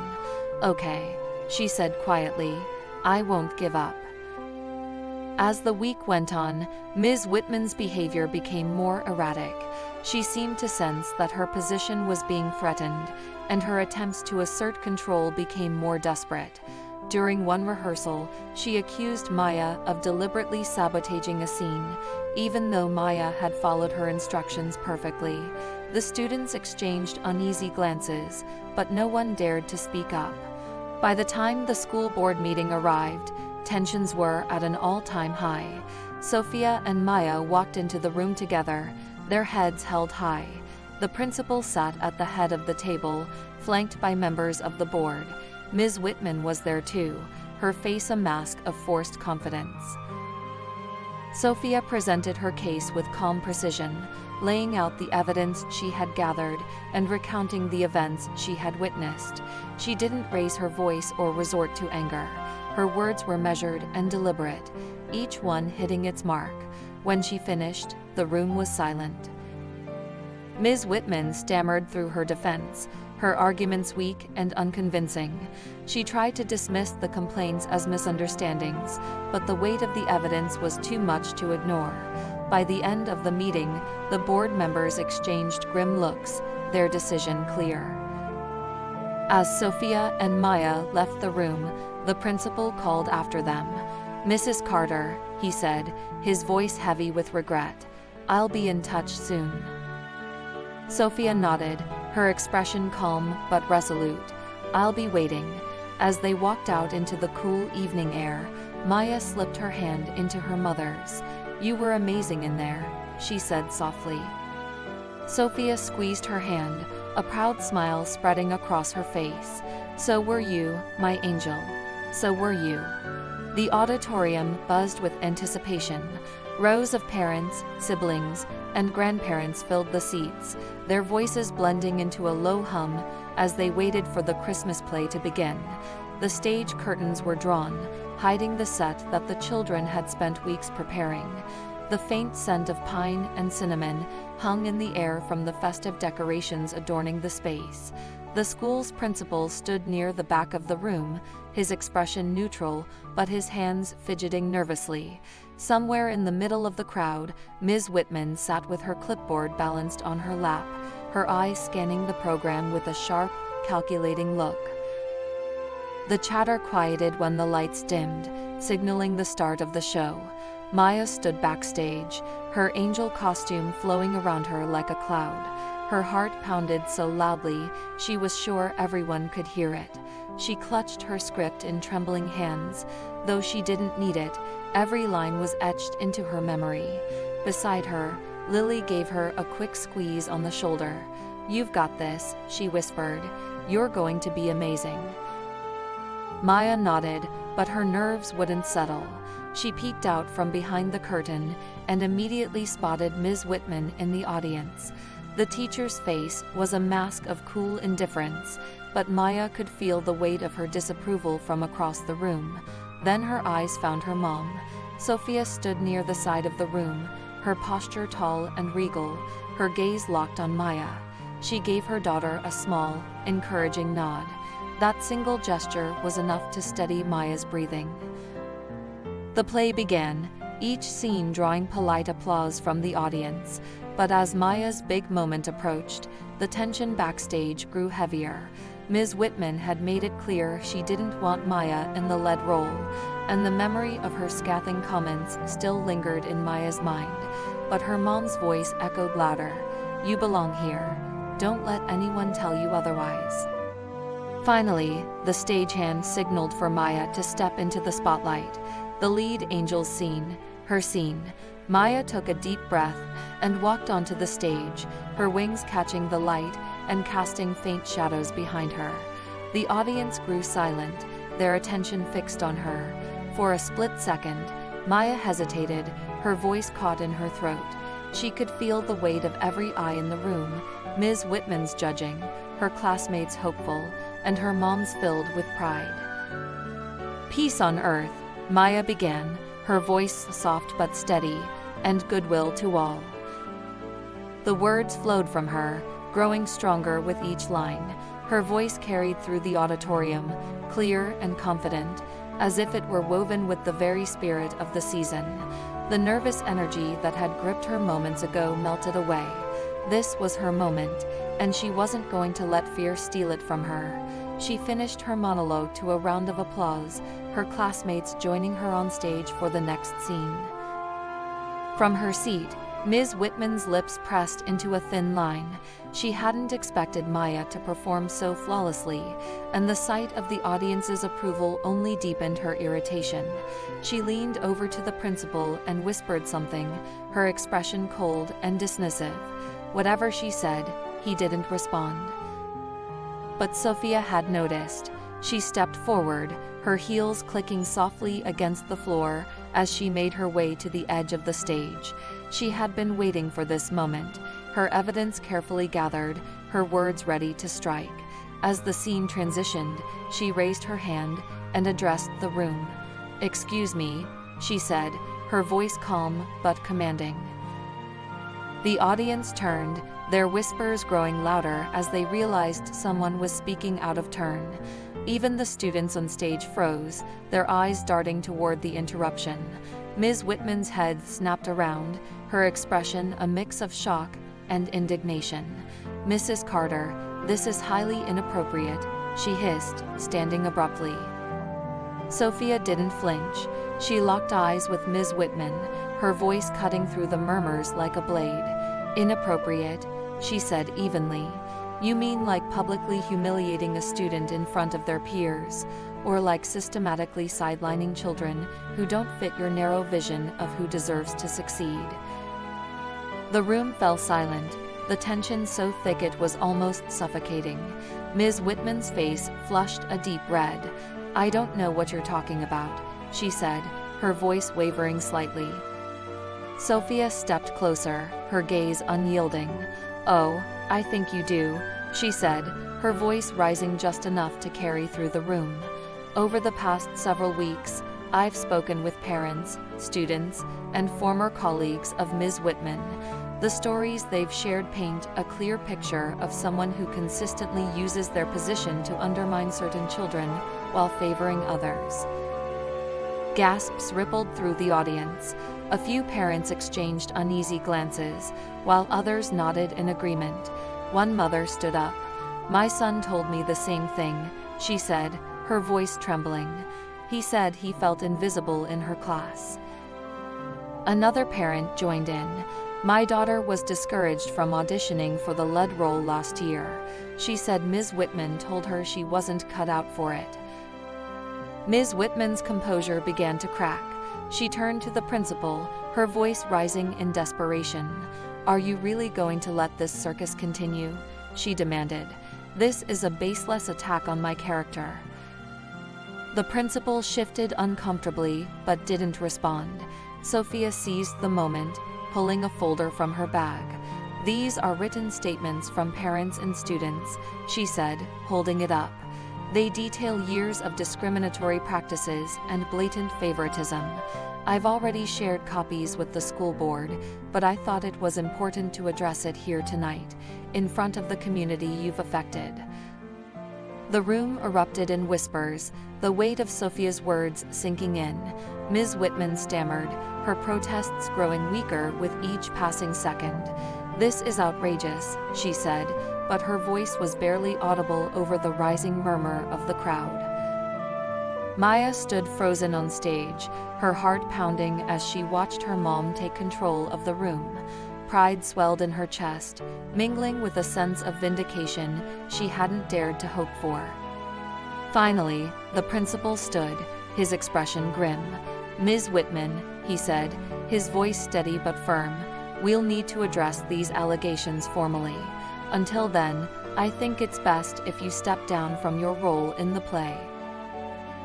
"Okay," she said quietly, "I won't give up." As the week went on, Ms. Whitman's behavior became more erratic. She seemed to sense that her position was being threatened, and her attempts to assert control became more desperate. During one rehearsal, she accused Maya of deliberately sabotaging a scene, even though Maya had followed her instructions perfectly. The students exchanged uneasy glances, but no one dared to speak up. By the time the school board meeting arrived, tensions were at an all-time high. Sophia and Maya walked into the room together, their heads held high. The principal sat at the head of the table, flanked by members of the board. Ms. Whitman was there too, her face a mask of forced confidence. Sophia presented her case with calm precision, laying out the evidence she had gathered and recounting the events she had witnessed. She didn't raise her voice or resort to anger. Her words were measured and deliberate, each one hitting its mark. When she finished, the room was silent. Ms. Whitman stammered through her defense, her arguments weak and unconvincing. She tried to dismiss the complaints as misunderstandings, but the weight of the evidence was too much to ignore. By the end of the meeting, the board members exchanged grim looks, their decision clear. As Sophia and Maya left the room, the principal called after them. "Mrs. Carter," he said, his voice heavy with regret, "I'll be in touch soon." Sophia nodded, her expression calm but resolute. "I'll be waiting." As they walked out into the cool evening air, Maya slipped her hand into her mother's. "You were amazing in there," she said softly. Sophia squeezed her hand, a proud smile spreading across her face. "So were you, my angel. So were you." The auditorium buzzed with anticipation. Rows of parents, siblings, and grandparents filled the seats, their voices blending into a low hum as they waited for the Christmas play to begin. The stage curtains were drawn, hiding the set that the children had spent weeks preparing. The faint scent of pine and cinnamon hung in the air from the festive decorations adorning the space. The school's principal stood near the back of the room, his expression neutral, but his hands fidgeting nervously. Somewhere in the middle of the crowd, Ms. Whitman sat with her clipboard balanced on her lap, her eyes scanning the program with a sharp, calculating look. The chatter quieted when the lights dimmed, signaling the start of the show. Maya stood backstage, her angel costume flowing around her like a cloud. Her heart pounded so loudly, she was sure everyone could hear it. She clutched her script in trembling hands. Though she didn't need it, every line was etched into her memory. Beside her, Lily gave her a quick squeeze on the shoulder. "You've got this," she whispered. "You're going to be amazing." Maya nodded, but her nerves wouldn't settle. She peeked out from behind the curtain and immediately spotted Ms. Whitman in the audience. The teacher's face was a mask of cool indifference, but Maya could feel the weight of her disapproval from across the room. Then her eyes found her mom. Sophia stood near the side of the room, her posture tall and regal, her gaze locked on Maya. She gave her daughter a small, encouraging nod. That single gesture was enough to steady Maya's breathing. The play began, each scene drawing polite applause from the audience. But as Maya's big moment approached, the tension backstage grew heavier. Ms. Whitman had made it clear she didn't want Maya in the lead role, and the memory of her scathing comments still lingered in Maya's mind. But her mom's voice echoed louder. "You belong here. Don't let anyone tell you otherwise." Finally, the stagehand signaled for Maya to step into the spotlight. The lead angel's scene, her scene. Maya took a deep breath and walked onto the stage, her wings catching the light and casting faint shadows behind her. The audience grew silent, their attention fixed on her. For a split second, Maya hesitated, her voice caught in her throat. She could feel the weight of every eye in the room, Ms. Whitman's judging, her classmates hopeful, and her mom's filled with pride. "Peace on earth," Maya began, her voice soft but steady, "and goodwill to all." The words flowed from her, growing stronger with each line. Her voice carried through the auditorium, clear and confident, as if it were woven with the very spirit of the season. The nervous energy that had gripped her moments ago melted away. This was her moment, and she wasn't going to let fear steal it from her. She finished her monologue to a round of applause, her classmates joining her on stage for the next scene. From her seat, Ms. Whitman's lips pressed into a thin line. She hadn't expected Maya to perform so flawlessly, and the sight of the audience's approval only deepened her irritation. She leaned over to the principal and whispered something, her expression cold and dismissive. Whatever she said, he didn't respond. But Sophia had noticed. She stepped forward, her heels clicking softly against the floor as she made her way to the edge of the stage. She had been waiting for this moment, her evidence carefully gathered, her words ready to strike. As the scene transitioned, she raised her hand and addressed the room. "Excuse me," she said, her voice calm but commanding. The audience turned, their whispers growing louder as they realized someone was speaking out of turn. Even the students on stage froze, their eyes darting toward the interruption. Ms. Whitman's head snapped around, her expression a mix of shock and indignation. "Mrs. Carter, this is highly inappropriate," she hissed, standing abruptly. Sophia didn't flinch. She locked eyes with Ms. Whitman, her voice cutting through the murmurs like a blade. "Inappropriate," she said evenly. "You mean like publicly humiliating a student in front of their peers, or like systematically sidelining children who don't fit your narrow vision of who deserves to succeed?" The room fell silent, the tension so thick it was almost suffocating. Ms. Whitman's face flushed a deep red. "I don't know what you're talking about," she said, her voice wavering slightly. Sophia stepped closer, her gaze unyielding. "Oh, I think you do," she said, her voice rising just enough to carry through the room. Over the past several weeks, I've spoken with parents, students, and former colleagues of Ms. Whitman. The stories they've shared paint a clear picture of someone who consistently uses their position to undermine certain children while favoring others. Gasps rippled through the audience. A few parents exchanged uneasy glances, while others nodded in agreement. One mother stood up. "My son told me the same thing," she said, her voice trembling. "He said he felt invisible in her class." Another parent joined in. "My daughter was discouraged from auditioning for the lead role last year. She said Ms. Whitman told her she wasn't cut out for it." Ms. Whitman's composure began to crack. She turned to the principal, her voice rising in desperation. "Are you really going to let this circus continue?" she demanded. "This is a baseless attack on my character." The principal shifted uncomfortably but didn't respond. Sophia seized the moment, pulling a folder from her bag. "These are written statements from parents and students," she said, holding it up. "They detail years of discriminatory practices and blatant favoritism. I've already shared copies with the school board, but I thought it was important to address it here tonight, in front of the community you've affected." The room erupted in whispers, the weight of Sophia's words sinking in. Ms. Whitman stammered, her protests growing weaker with each passing second. "This is outrageous," she said, but her voice was barely audible over the rising murmur of the crowd. Maya stood frozen on stage, her heart pounding as she watched her mom take control of the room. Pride swelled in her chest, mingling with a sense of vindication she hadn't dared to hope for. Finally, the principal stood, his expression grim. "Ms. Whitman," he said, his voice steady but firm, "we'll need to address these allegations formally. Until then, I think it's best if you step down from your role in the play."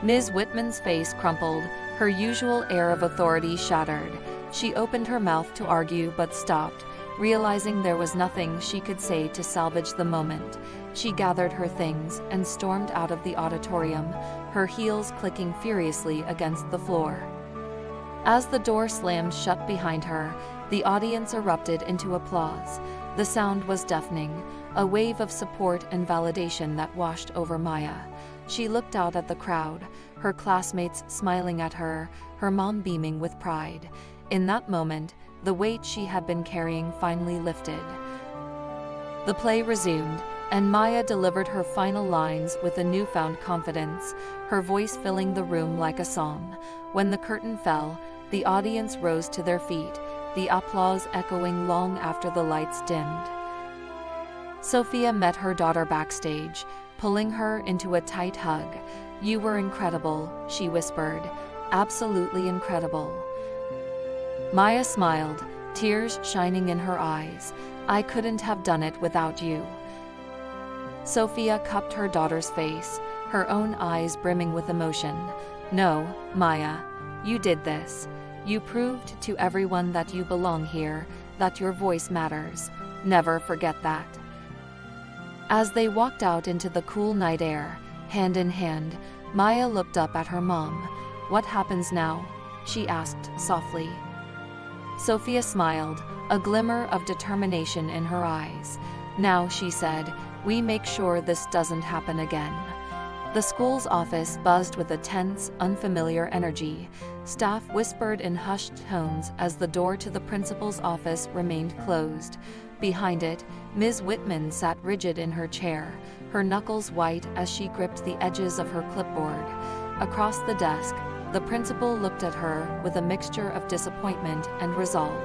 Ms. Whitman's face crumpled, her usual air of authority shattered. She opened her mouth to argue but stopped, realizing there was nothing she could say to salvage the moment. She gathered her things and stormed out of the auditorium, her heels clicking furiously against the floor. As the door slammed shut behind her, the audience erupted into applause. The sound was deafening, a wave of support and validation that washed over Maya. She looked out at the crowd, her classmates smiling at her, her mom beaming with pride. In that moment, the weight she had been carrying finally lifted. The play resumed, and Maya delivered her final lines with a newfound confidence, her voice filling the room like a song. When the curtain fell, the audience rose to their feet, the applause echoing long after the lights dimmed. Sophia met her daughter backstage, pulling her into a tight hug. "You were incredible," she whispered. "Absolutely incredible." Maya smiled, tears shining in her eyes. "I couldn't have done it without you." Sophia cupped her daughter's face, her own eyes brimming with emotion. "No, Maya, you did this. You proved to everyone that you belong here, that your voice matters. Never forget that." As they walked out into the cool night air, hand in hand, Maya looked up at her mom. "What happens now?" she asked softly. Sophia smiled, a glimmer of determination in her eyes. "Now," she said, "we make sure this doesn't happen again." The school's office buzzed with a tense, unfamiliar energy. Staff whispered in hushed tones as the door to the principal's office remained closed. Behind it, Ms. Whitman sat rigid in her chair, her knuckles white as she gripped the edges of her clipboard. Across the desk, the principal looked at her with a mixture of disappointment and resolve.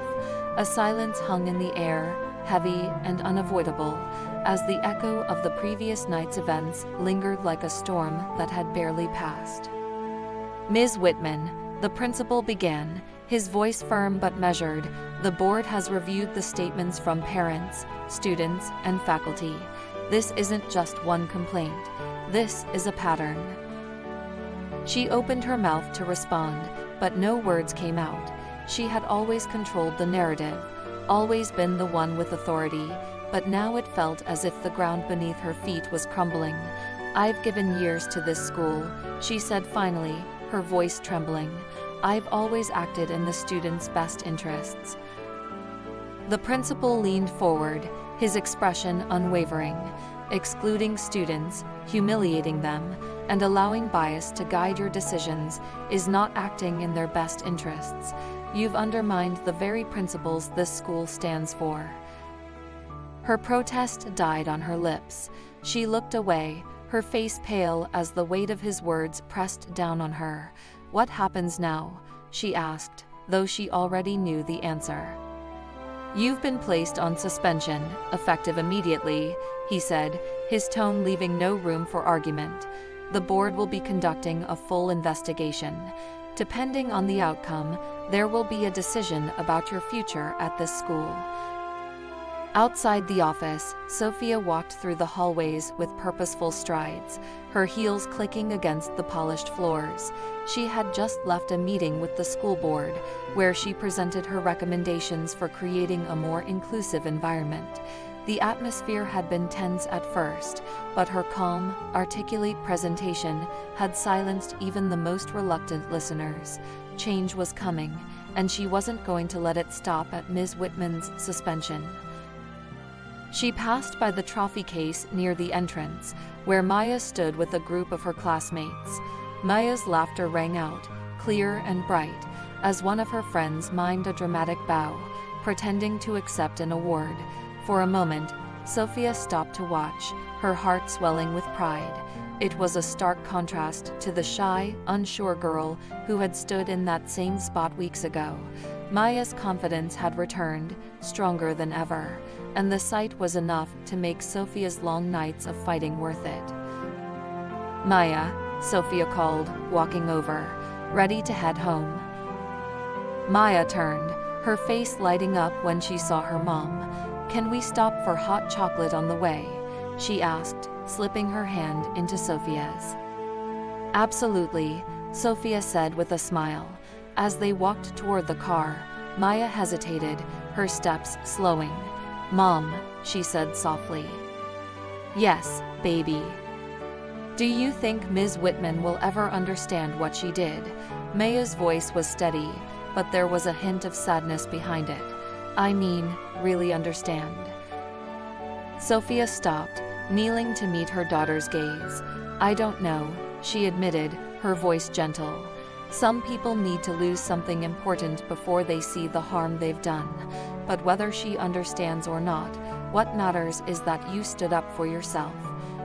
A silence hung in the air, heavy and unavoidable, as the echo of the previous night's events lingered like a storm that had barely passed. "Ms. Whitman," the principal began, his voice firm but measured, "the board has reviewed the statements from parents, students, and faculty. This isn't just one complaint. This is a pattern." She opened her mouth to respond, but no words came out. She had always controlled the narrative, always been the one with authority, but now it felt as if the ground beneath her feet was crumbling. "I've given years to this school," she said finally, her voice trembling. "I've always acted in the students' best interests." The principal leaned forward, his expression unwavering. "Excluding students, humiliating them, and allowing bias to guide your decisions is not acting in their best interests. You've undermined the very principles this school stands for." Her protest died on her lips. She looked away, her face pale as the weight of his words pressed down on her. "What happens now?" she asked, though she already knew the answer. "You've been placed on suspension, effective immediately," he said, his tone leaving no room for argument. "The board will be conducting a full investigation. Depending on the outcome, there will be a decision about your future at this school." Outside the office, Sophia walked through the hallways with purposeful strides, her heels clicking against the polished floors. She had just left a meeting with the school board, where she presented her recommendations for creating a more inclusive environment. The atmosphere had been tense at first, but her calm, articulate presentation had silenced even the most reluctant listeners. Change was coming, and she wasn't going to let it stop at Ms. Whitman's suspension. She passed by the trophy case near the entrance, where Maya stood with a group of her classmates. Maya's laughter rang out, clear and bright, as one of her friends mimed a dramatic bow, pretending to accept an award. For a moment, Sophia stopped to watch, her heart swelling with pride. It was a stark contrast to the shy, unsure girl who had stood in that same spot weeks ago. Maya's confidence had returned, stronger than ever, and the sight was enough to make Sophia's long nights of fighting worth it. "Maya," Sophia called, walking over, ready to head home. Maya turned, her face lighting up when she saw her mom. "Can we stop for hot chocolate on the way?" she asked, slipping her hand into Sophia's. "Absolutely," Sophia said with a smile. As they walked toward the car, Maya hesitated, her steps slowing. "Mom," she said softly. "Yes, baby." "Do you think Ms. Whitman will ever understand what she did?" Maya's voice was steady, but there was a hint of sadness behind it. "I mean, really understand?" Sophia stopped, kneeling to meet her daughter's gaze. "I don't know," she admitted, her voice gentle. "Some people need to lose something important before they see the harm they've done. But whether she understands or not, what matters is that you stood up for yourself.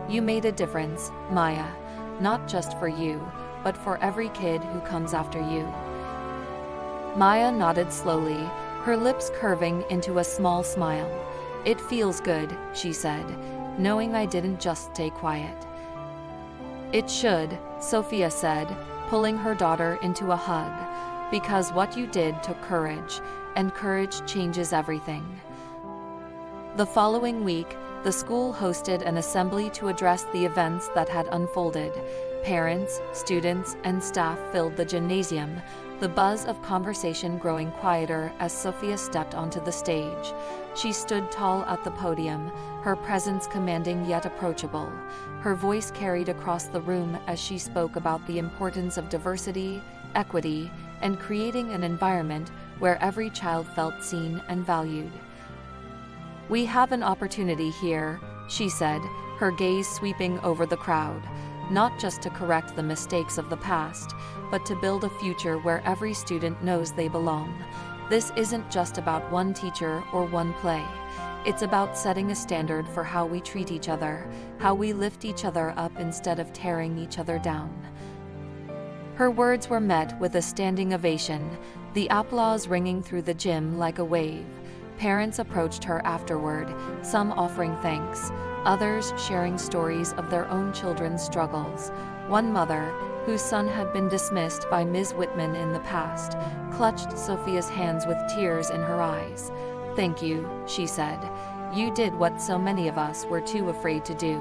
You made a difference, Maya. Not just for you, but for every kid who comes after you." Maya nodded slowly, her lips curving into a small smile. "It feels good," she said, "knowing I didn't just stay quiet." "It should," Sophia said, pulling her daughter into a hug, "because what you did took courage, and courage changes everything." The following week, the school hosted an assembly to address the events that had unfolded. Parents, students, and staff filled the gymnasium, the buzz of conversation growing quieter as Sophia stepped onto the stage. She stood tall at the podium, her presence commanding yet approachable. Her voice carried across the room as she spoke about the importance of diversity, equity, and creating an environment where every child felt seen and valued. "We have an opportunity here," she said, her gaze sweeping over the crowd, "not just to correct the mistakes of the past, but to build a future where every student knows they belong. This isn't just about one teacher or one play. It's about setting a standard for how we treat each other, how we lift each other up instead of tearing each other down." Her words were met with a standing ovation, the applause ringing through the gym like a wave. Parents approached her afterward, some offering thanks, others sharing stories of their own children's struggles. One mother, whose son had been dismissed by Ms. Whitman in the past, clutched Sophia's hands with tears in her eyes. "Thank you," she said. "You did what so many of us were too afraid to do."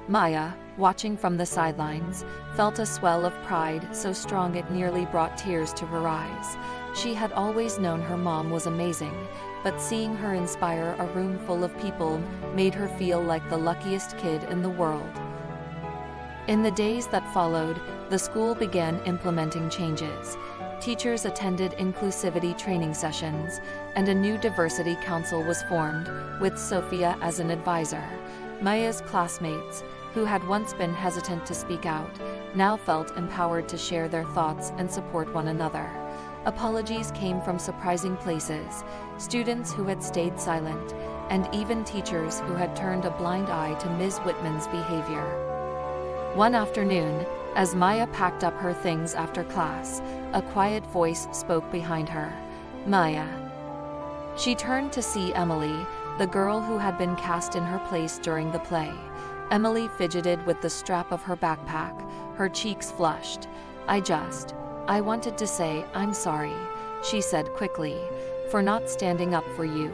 Maya, watching from the sidelines, felt a swell of pride so strong it nearly brought tears to her eyes. She had always known her mom was amazing, but seeing her inspire a room full of people made her feel like the luckiest kid in the world. In the days that followed, the school began implementing changes. Teachers attended inclusivity training sessions, and a new diversity council was formed, with Sophia as an advisor. Maya's classmates, who had once been hesitant to speak out, now felt empowered to share their thoughts and support one another. Apologies came from surprising places, students who had stayed silent, and even teachers who had turned a blind eye to Ms. Whitman's behavior. One afternoon, as Maya packed up her things after class, a quiet voice spoke behind her. "Maya." She turned to see Emily, the girl who had been cast in her place during the play. Emily fidgeted with the strap of her backpack, her cheeks flushed. I wanted to say I'm sorry," she said quickly, "for not standing up for you.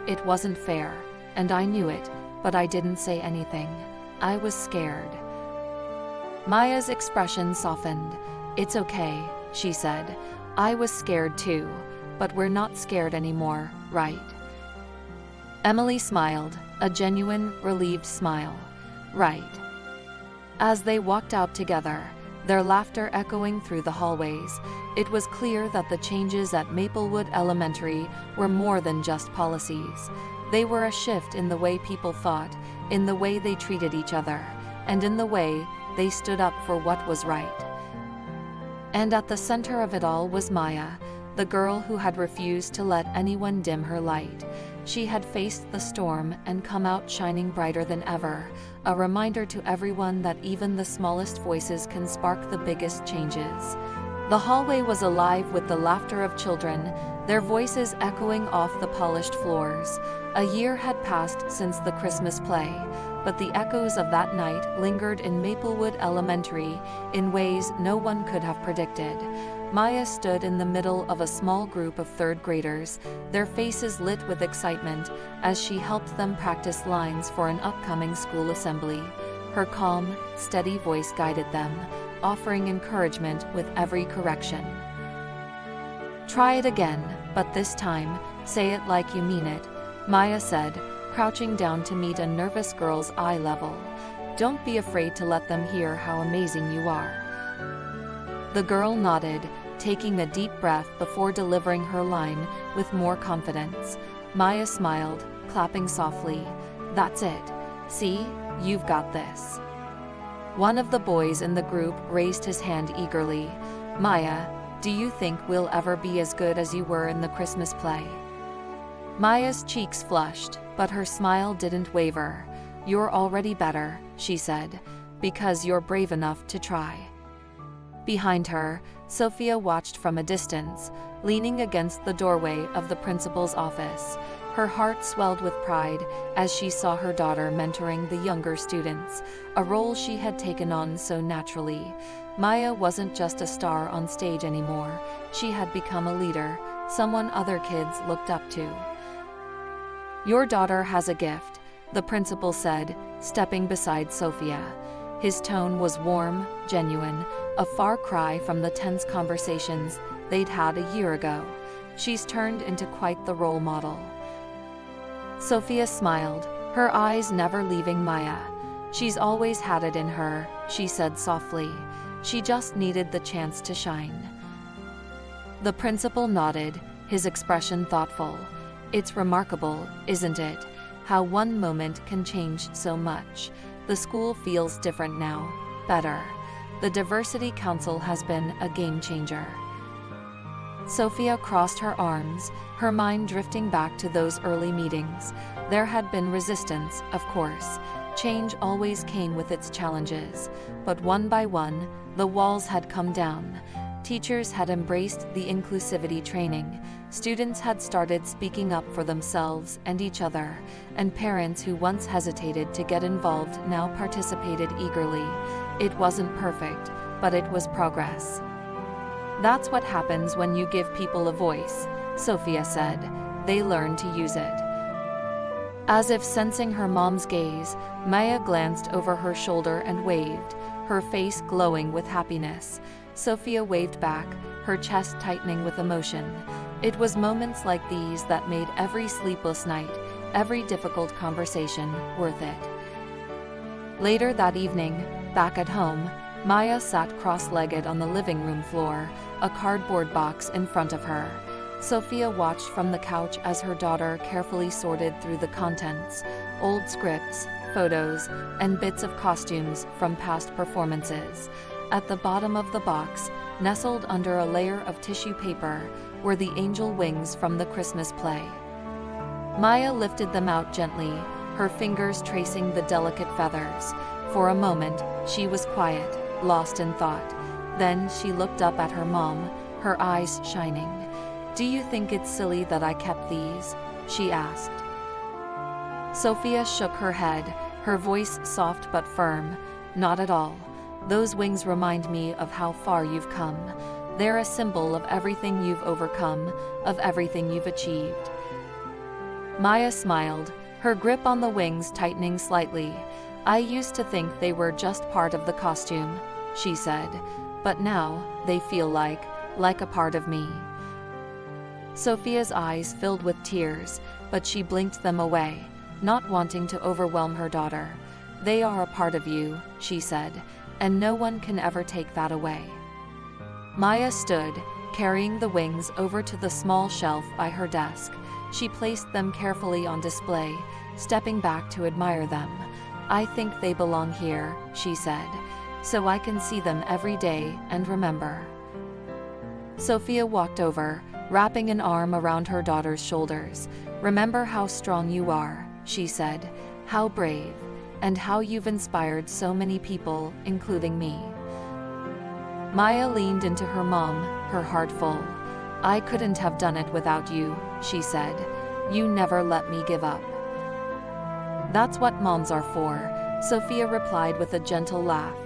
It wasn't fair, and I knew it, but I didn't say anything. I was scared." Maya's expression softened. "It's okay," she said. "I was scared too, but we're not scared anymore, right?" Emily smiled, a genuine, relieved smile. "Right." As they walked out together, their laughter echoing through the hallways, it was clear that the changes at Maplewood Elementary were more than just policies. They were a shift in the way people thought, in the way they treated each other, and in the way they stood up for what was right. And at the center of it all was Maya, the girl who had refused to let anyone dim her light. She had faced the storm and come out shining brighter than ever, a reminder to everyone that even the smallest voices can spark the biggest changes. The hallway was alive with the laughter of children, their voices echoing off the polished floors. A year had passed since the Christmas play, but the echoes of that night lingered in Maplewood Elementary in ways no one could have predicted. Maya stood in the middle of a small group of third graders, their faces lit with excitement, as she helped them practice lines for an upcoming school assembly. Her calm, steady voice guided them, offering encouragement with every correction. "Try it again, but this time, say it like you mean it," Maya said, crouching down to meet a nervous girl's eye level. "Don't be afraid to let them hear how amazing you are." The girl nodded, taking a deep breath before delivering her line with more confidence. Maya smiled, clapping softly. "That's it. See, you've got this." One of the boys in the group raised his hand eagerly. "Maya, do you think we'll ever be as good as you were in the Christmas play?" Maya's cheeks flushed, but her smile didn't waver. "You're already better," she said, "because you're brave enough to try." Behind her, Sophia watched from a distance, leaning against the doorway of the principal's office. Her heart swelled with pride as she saw her daughter mentoring the younger students, a role she had taken on so naturally. Maya wasn't just a star on stage anymore, she had become a leader, someone other kids looked up to. "Your daughter has a gift," the principal said, stepping beside Sophia. His tone was warm, genuine, a far cry from the tense conversations they'd had a year ago. "She's turned into quite the role model." Sophia smiled, her eyes never leaving Maya. "She's always had it in her," she said softly. "She just needed the chance to shine." The principal nodded, his expression thoughtful. "It's remarkable, isn't it, how one moment can change so much. The school feels different now, better. The Diversity Council has been a game changer." Sophia crossed her arms, her mind drifting back to those early meetings. There had been resistance, of course. Change always came with its challenges. But one by one, the walls had come down. Teachers had embraced the inclusivity training, students had started speaking up for themselves and each other, and parents who once hesitated to get involved now participated eagerly. It wasn't perfect, but it was progress. "That's what happens when you give people a voice," Sophia said. "They learn to use it." As if sensing her mom's gaze, Maya glanced over her shoulder and waved, her face glowing with happiness. Sophia waved back, her chest tightening with emotion. It was moments like these that made every sleepless night, every difficult conversation, worth it. Later that evening, Back at home, Maya sat cross-legged on the living room floor, a cardboard box in front of her. Sophia watched from the couch as her daughter carefully sorted through the contents, old scripts, photos, and bits of costumes from past performances. At the bottom of the box, nestled under a layer of tissue paper, were the angel wings from the Christmas play. Maya lifted them out gently, her fingers tracing the delicate feathers. For a moment, she was quiet, lost in thought. Then she looked up at her mom, her eyes shining. "Do you think it's silly that I kept these?" she asked. Sophia shook her head, her voice soft but firm. "Not at all. Those wings remind me of how far you've come. They're a symbol of everything you've overcome, of everything you've achieved." Maya smiled, her grip on the wings tightening slightly. "I used to think they were just part of the costume," she said, "but now they feel like a part of me." Sophia's eyes filled with tears, but she blinked them away, not wanting to overwhelm her daughter. "They are a part of you," she said, "and no one can ever take that away." Maya stood, carrying the wings over to the small shelf by her desk. She placed them carefully on display, stepping back to admire them. "I think they belong here," she said, "so I can see them every day and remember." Sophia walked over, wrapping an arm around her daughter's shoulders. "Remember how strong you are," she said, "how brave, and how you've inspired so many people, including me." Maya leaned into her mom, her heart full. "I couldn't have done it without you," she said. "You never let me give up." "That's what moms are for," Sophia replied with a gentle laugh.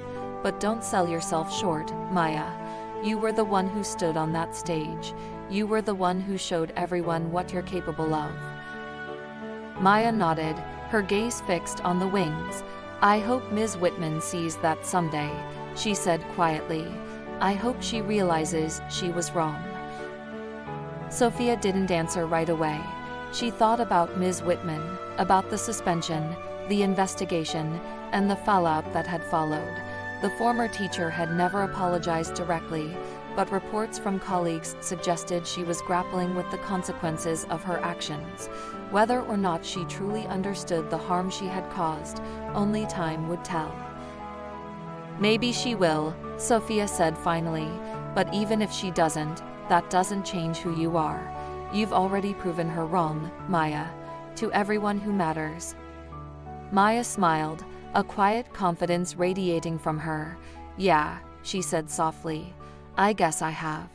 "But don't sell yourself short, Maya. You were the one who stood on that stage. You were the one who showed everyone what you're capable of." Maya nodded, her gaze fixed on the wings. "I hope Ms. Whitman sees that someday," she said quietly. "I hope she realizes she was wrong." Sophia didn't answer right away. She thought about Ms. Whitman, about the suspension, the investigation, and the fallout that had followed. The former teacher had never apologized directly, but reports from colleagues suggested she was grappling with the consequences of her actions. Whether or not she truly understood the harm she had caused, only time would tell. "Maybe she will," Sophia said finally, "but even if she doesn't, that doesn't change who you are. You've already proven her wrong, Maya, to everyone who matters." Maya smiled, a quiet confidence radiating from her. "Yeah," she said softly, "I guess I have."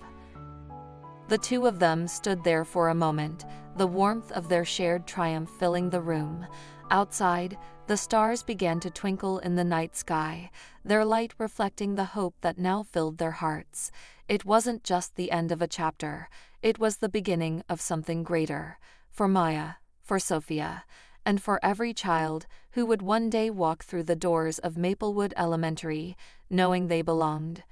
The two of them stood there for a moment, the warmth of their shared triumph filling the room. Outside, the stars began to twinkle in the night sky, their light reflecting the hope that now filled their hearts. It wasn't just the end of a chapter, it was the beginning of something greater. For Maya, for Sophia, and for every child who would one day walk through the doors of Maplewood Elementary, knowing they belonged.